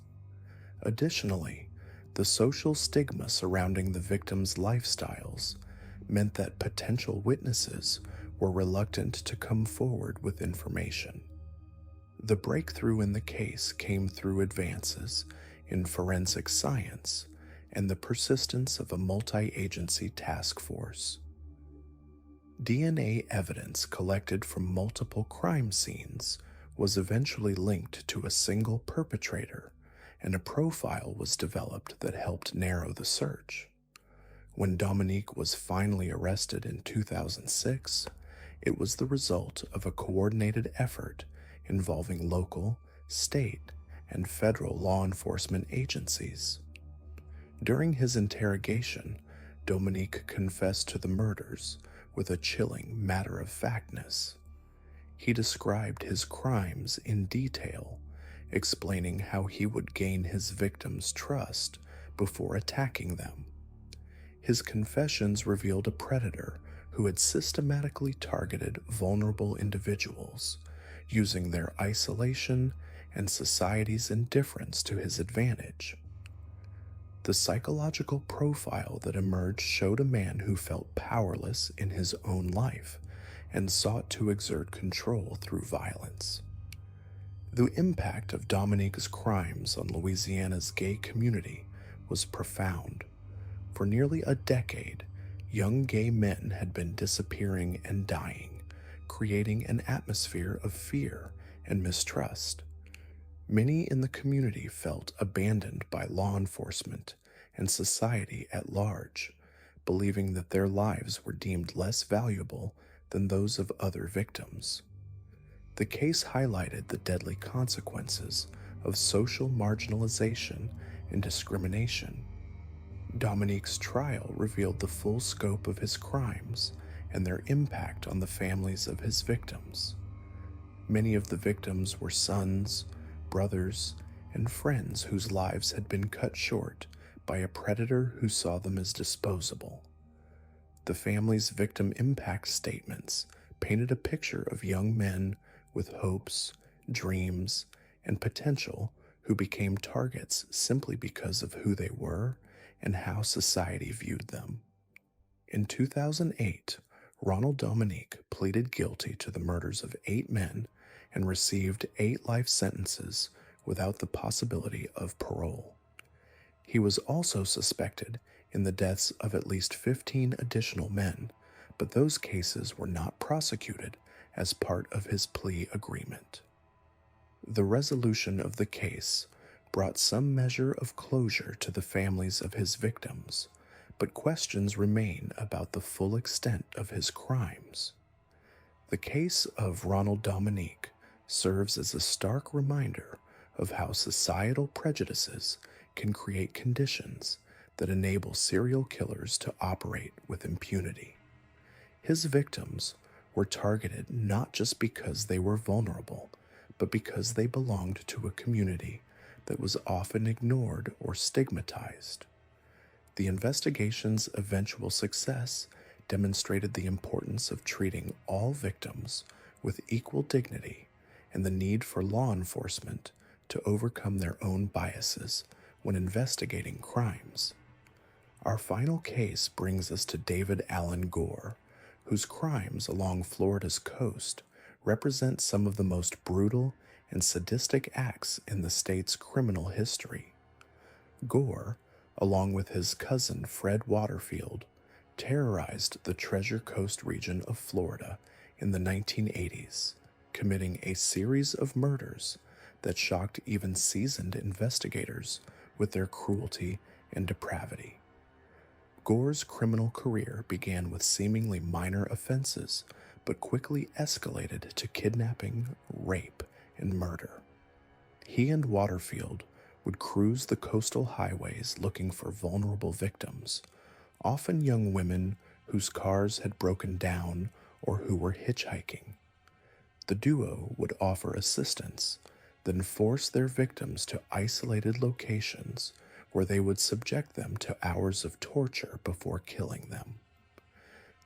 Additionally, the social stigma surrounding the victims' lifestyles meant that potential witnesses were reluctant to come forward with information. The breakthrough in the case came through advances in forensic science and the persistence of a multi-agency task force. DNA evidence collected from multiple crime scenes was eventually linked to a single perpetrator, and a profile was developed that helped narrow the search. When Dominique was finally arrested in 2006, it was the result of a coordinated effort involving local, state, and federal law enforcement agencies. During his interrogation, Dominique confessed to the murders with a chilling matter-of-factness. He described his crimes in detail, explaining how he would gain his victims' trust before attacking them. His confessions revealed a predator who had systematically targeted vulnerable individuals, using their isolation and society's indifference to his advantage. The psychological profile that emerged showed a man who felt powerless in his own life and sought to exert control through violence. The impact of Dominique's crimes on Louisiana's gay community was profound. For nearly a decade, young gay men had been disappearing and dying, creating an atmosphere of fear and mistrust. Many in the community felt abandoned by law enforcement and society at large, believing that their lives were deemed less valuable than those of other victims. The case highlighted the deadly consequences of social marginalization and discrimination. Dominique's trial revealed the full scope of his crimes and their impact on the families of his victims. Many of the victims were sons, brothers, and friends whose lives had been cut short by a predator who saw them as disposable. The family's victim impact statements painted a picture of young men with hopes, dreams, and potential who became targets simply because of who they were and how society viewed them. In 2008, Ronald Dominique pleaded guilty to the murders of 8 men and received 8 life sentences without the possibility of parole. He was also suspected in the deaths of at least 15 additional men, but those cases were not prosecuted as part of his plea agreement. The resolution of the case brought some measure of closure to the families of his victims, but questions remain about the full extent of his crimes. The case of Ronald Dominique serves as a stark reminder of how societal prejudices can create conditions that enable serial killers to operate with impunity. His victims were targeted not just because they were vulnerable, but because they belonged to a community that was often ignored or stigmatized. The investigation's eventual success demonstrated the importance of treating all victims with equal dignity and the need for law enforcement to overcome their own biases when investigating crimes. Our final case brings us to David Allen Gore, whose crimes along Florida's coast represent some of the most brutal and sadistic acts in the state's criminal history. Gore, along with his cousin Fred Waterfield, terrorized the Treasure Coast region of Florida in the 1980s, committing a series of murders that shocked even seasoned investigators with their cruelty and depravity. Gore's criminal career began with seemingly minor offenses, but quickly escalated to kidnapping, rape, and murder. He and Waterfield would cruise the coastal highways looking for vulnerable victims, often young women whose cars had broken down or who were hitchhiking. The duo would offer assistance, then force their victims to isolated locations where they would subject them to hours of torture before killing them.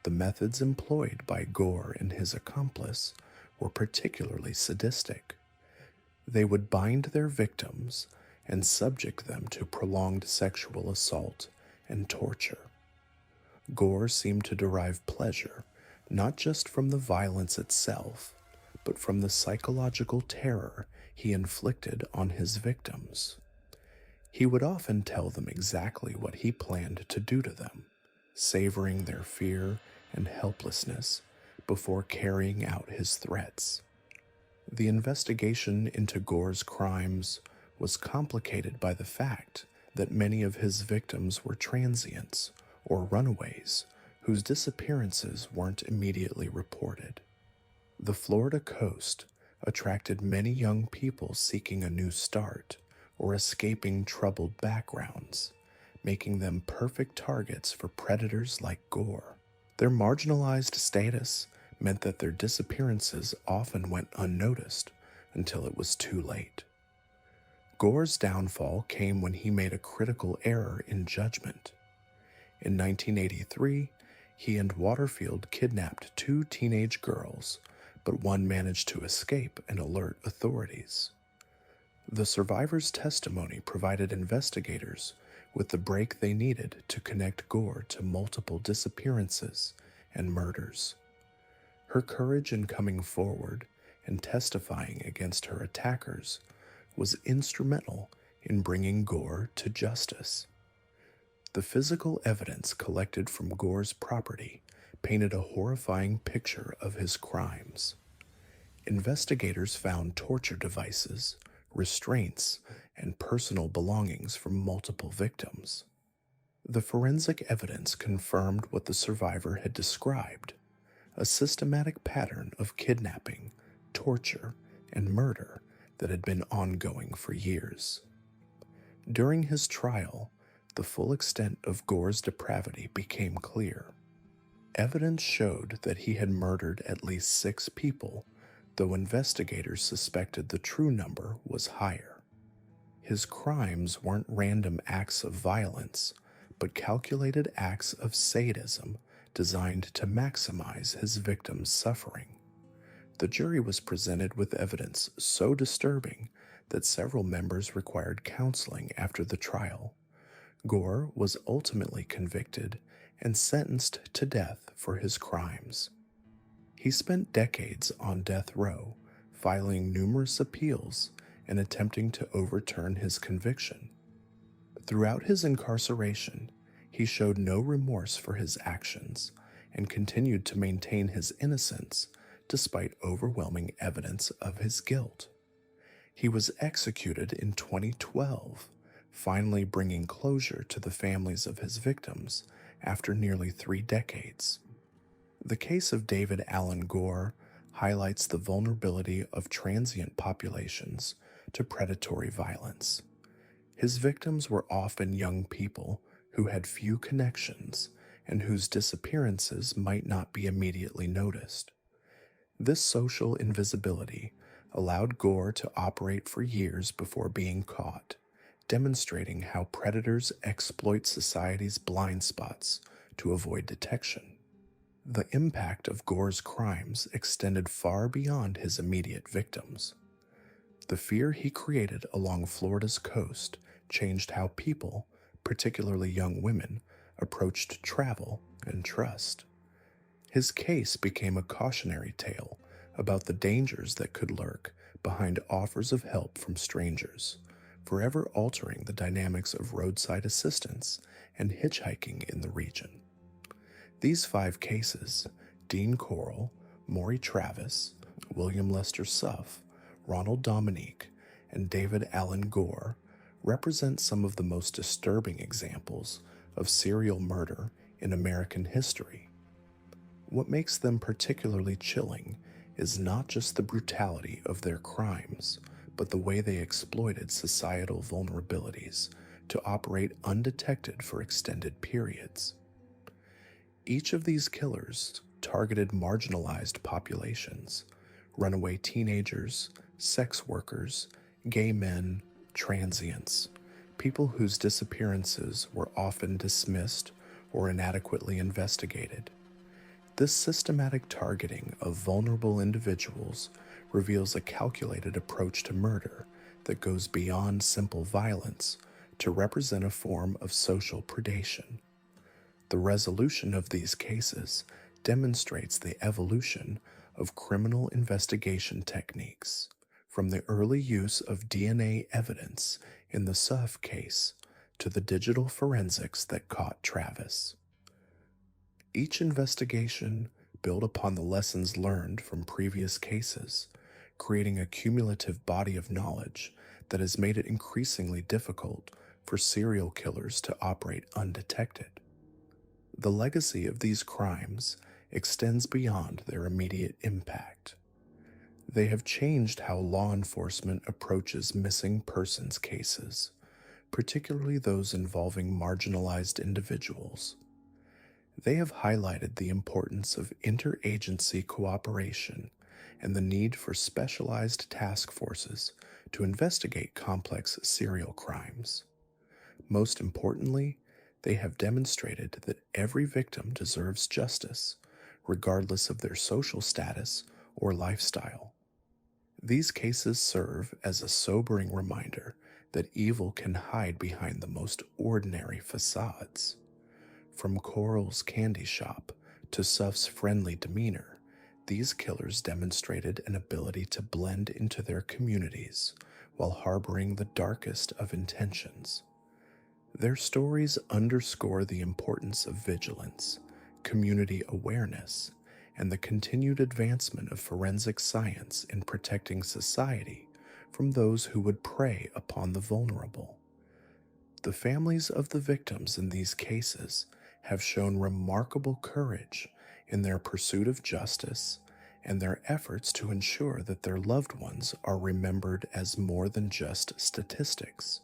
The methods employed by Gore and his accomplice were particularly sadistic. They would bind their victims and subject them to prolonged sexual assault and torture. Gore seemed to derive pleasure not just from the violence itself, but from the psychological terror he inflicted on his victims. He would often tell them exactly what he planned to do to them, savoring their fear and helplessness before carrying out his threats. The investigation into Gore's crimes was complicated by the fact that many of his victims were transients or runaways whose disappearances weren't immediately reported. The Florida coast, attracted many young people seeking a new start or escaping troubled backgrounds, making them perfect targets for predators like Gore. Their marginalized status meant that their disappearances often went unnoticed until it was too late. Gore's downfall came when he made a critical error in judgment. In 1983, he and Waterfield kidnapped two teenage girls, but one managed to escape and alert authorities. The survivor's testimony provided investigators with the break they needed to connect Gore to multiple disappearances and murders. Her courage in coming forward and testifying against her attackers was instrumental in bringing Gore to justice. The physical evidence collected from Gore's property painted a horrifying picture of his crimes. Investigators found torture devices, restraints, and personal belongings from multiple victims. The forensic evidence confirmed what the survivor had described: a systematic pattern of kidnapping, torture, and murder that had been ongoing for years. During his trial, the full extent of Gore's depravity became clear. Evidence showed that he had murdered at least 6 people, though investigators suspected the true number was higher. His crimes weren't random acts of violence, but calculated acts of sadism designed to maximize his victims' suffering. The jury was presented with evidence so disturbing that several members required counseling after the trial. Gore was ultimately convicted and sentenced to death for his crimes. He spent decades on death row, filing numerous appeals and attempting to overturn his conviction. Throughout his incarceration, he showed no remorse for his actions and continued to maintain his innocence despite overwhelming evidence of his guilt. He was executed in 2012, finally bringing closure to the families of his victims after nearly 3 decades. The case of David Allen Gore highlights the vulnerability of transient populations to predatory violence. His victims were often young people who had few connections and whose disappearances might not be immediately noticed. This social invisibility allowed Gore to operate for years before being caught, demonstrating how predators exploit society's blind spots to avoid detection. The impact of Gore's crimes extended far beyond his immediate victims. The fear he created along Florida's coast changed how people, particularly young women, approached travel and trust. His case became a cautionary tale about the dangers that could lurk behind offers of help from strangers, forever altering the dynamics of roadside assistance and hitchhiking in the region. These 5 cases, Dean Corll, Maury Travis, William Lester Suff, Ronald Dominique, and David Allen Gore, represent some of the most disturbing examples of serial murder in American history. What makes them particularly chilling is not just the brutality of their crimes, but the way they exploited societal vulnerabilities to operate undetected for extended periods. Each of these killers targeted marginalized populations: runaway teenagers, sex workers, gay men, transients, people whose disappearances were often dismissed or inadequately investigated. This systematic targeting of vulnerable individuals reveals a calculated approach to murder that goes beyond simple violence to represent a form of social predation. The resolution of these cases demonstrates the evolution of criminal investigation techniques, from the early use of DNA evidence in the Suff case to the digital forensics that caught Travis. Each investigation built upon the lessons learned from previous cases, creating a cumulative body of knowledge that has made it increasingly difficult for serial killers to operate undetected. The legacy of these crimes extends beyond their immediate impact. They have changed how law enforcement approaches missing persons cases, particularly those involving marginalized individuals. They have highlighted the importance of interagency cooperation and the need for specialized task forces to investigate complex serial crimes. Most importantly, they have demonstrated that every victim deserves justice, regardless of their social status or lifestyle. These cases serve as a sobering reminder that evil can hide behind the most ordinary facades. From Corll's candy shop to Suff's friendly demeanor, these killers demonstrated an ability to blend into their communities while harboring the darkest of intentions. Their stories underscore the importance of vigilance, community awareness, and the continued advancement of forensic science in protecting society from those who would prey upon the vulnerable. The families of the victims in these cases have shown remarkable courage in their pursuit of justice and their efforts to ensure that their loved ones are remembered as more than just statistics.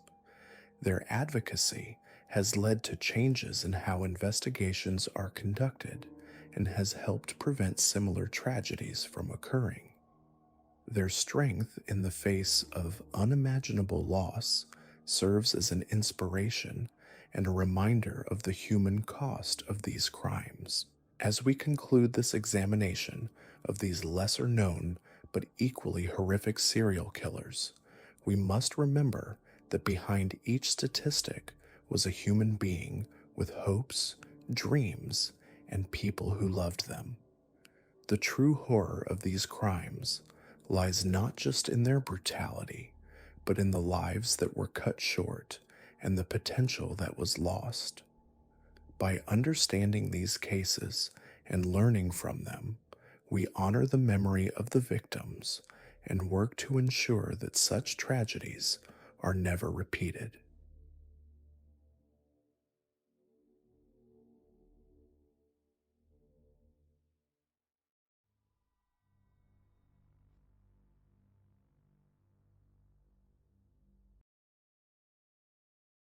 Their advocacy has led to changes in how investigations are conducted and has helped prevent similar tragedies from occurring. Their strength in the face of unimaginable loss serves as an inspiration and a reminder of the human cost of these crimes. As we conclude this examination of these lesser known but equally horrific serial killers, we must remember that behind each statistic was a human being with hopes, dreams, and people who loved them. The true horror of these crimes lies not just in their brutality, but in the lives that were cut short and the potential that was lost. By understanding these cases and learning from them, we honor the memory of the victims and work to ensure that such tragedies are never repeated.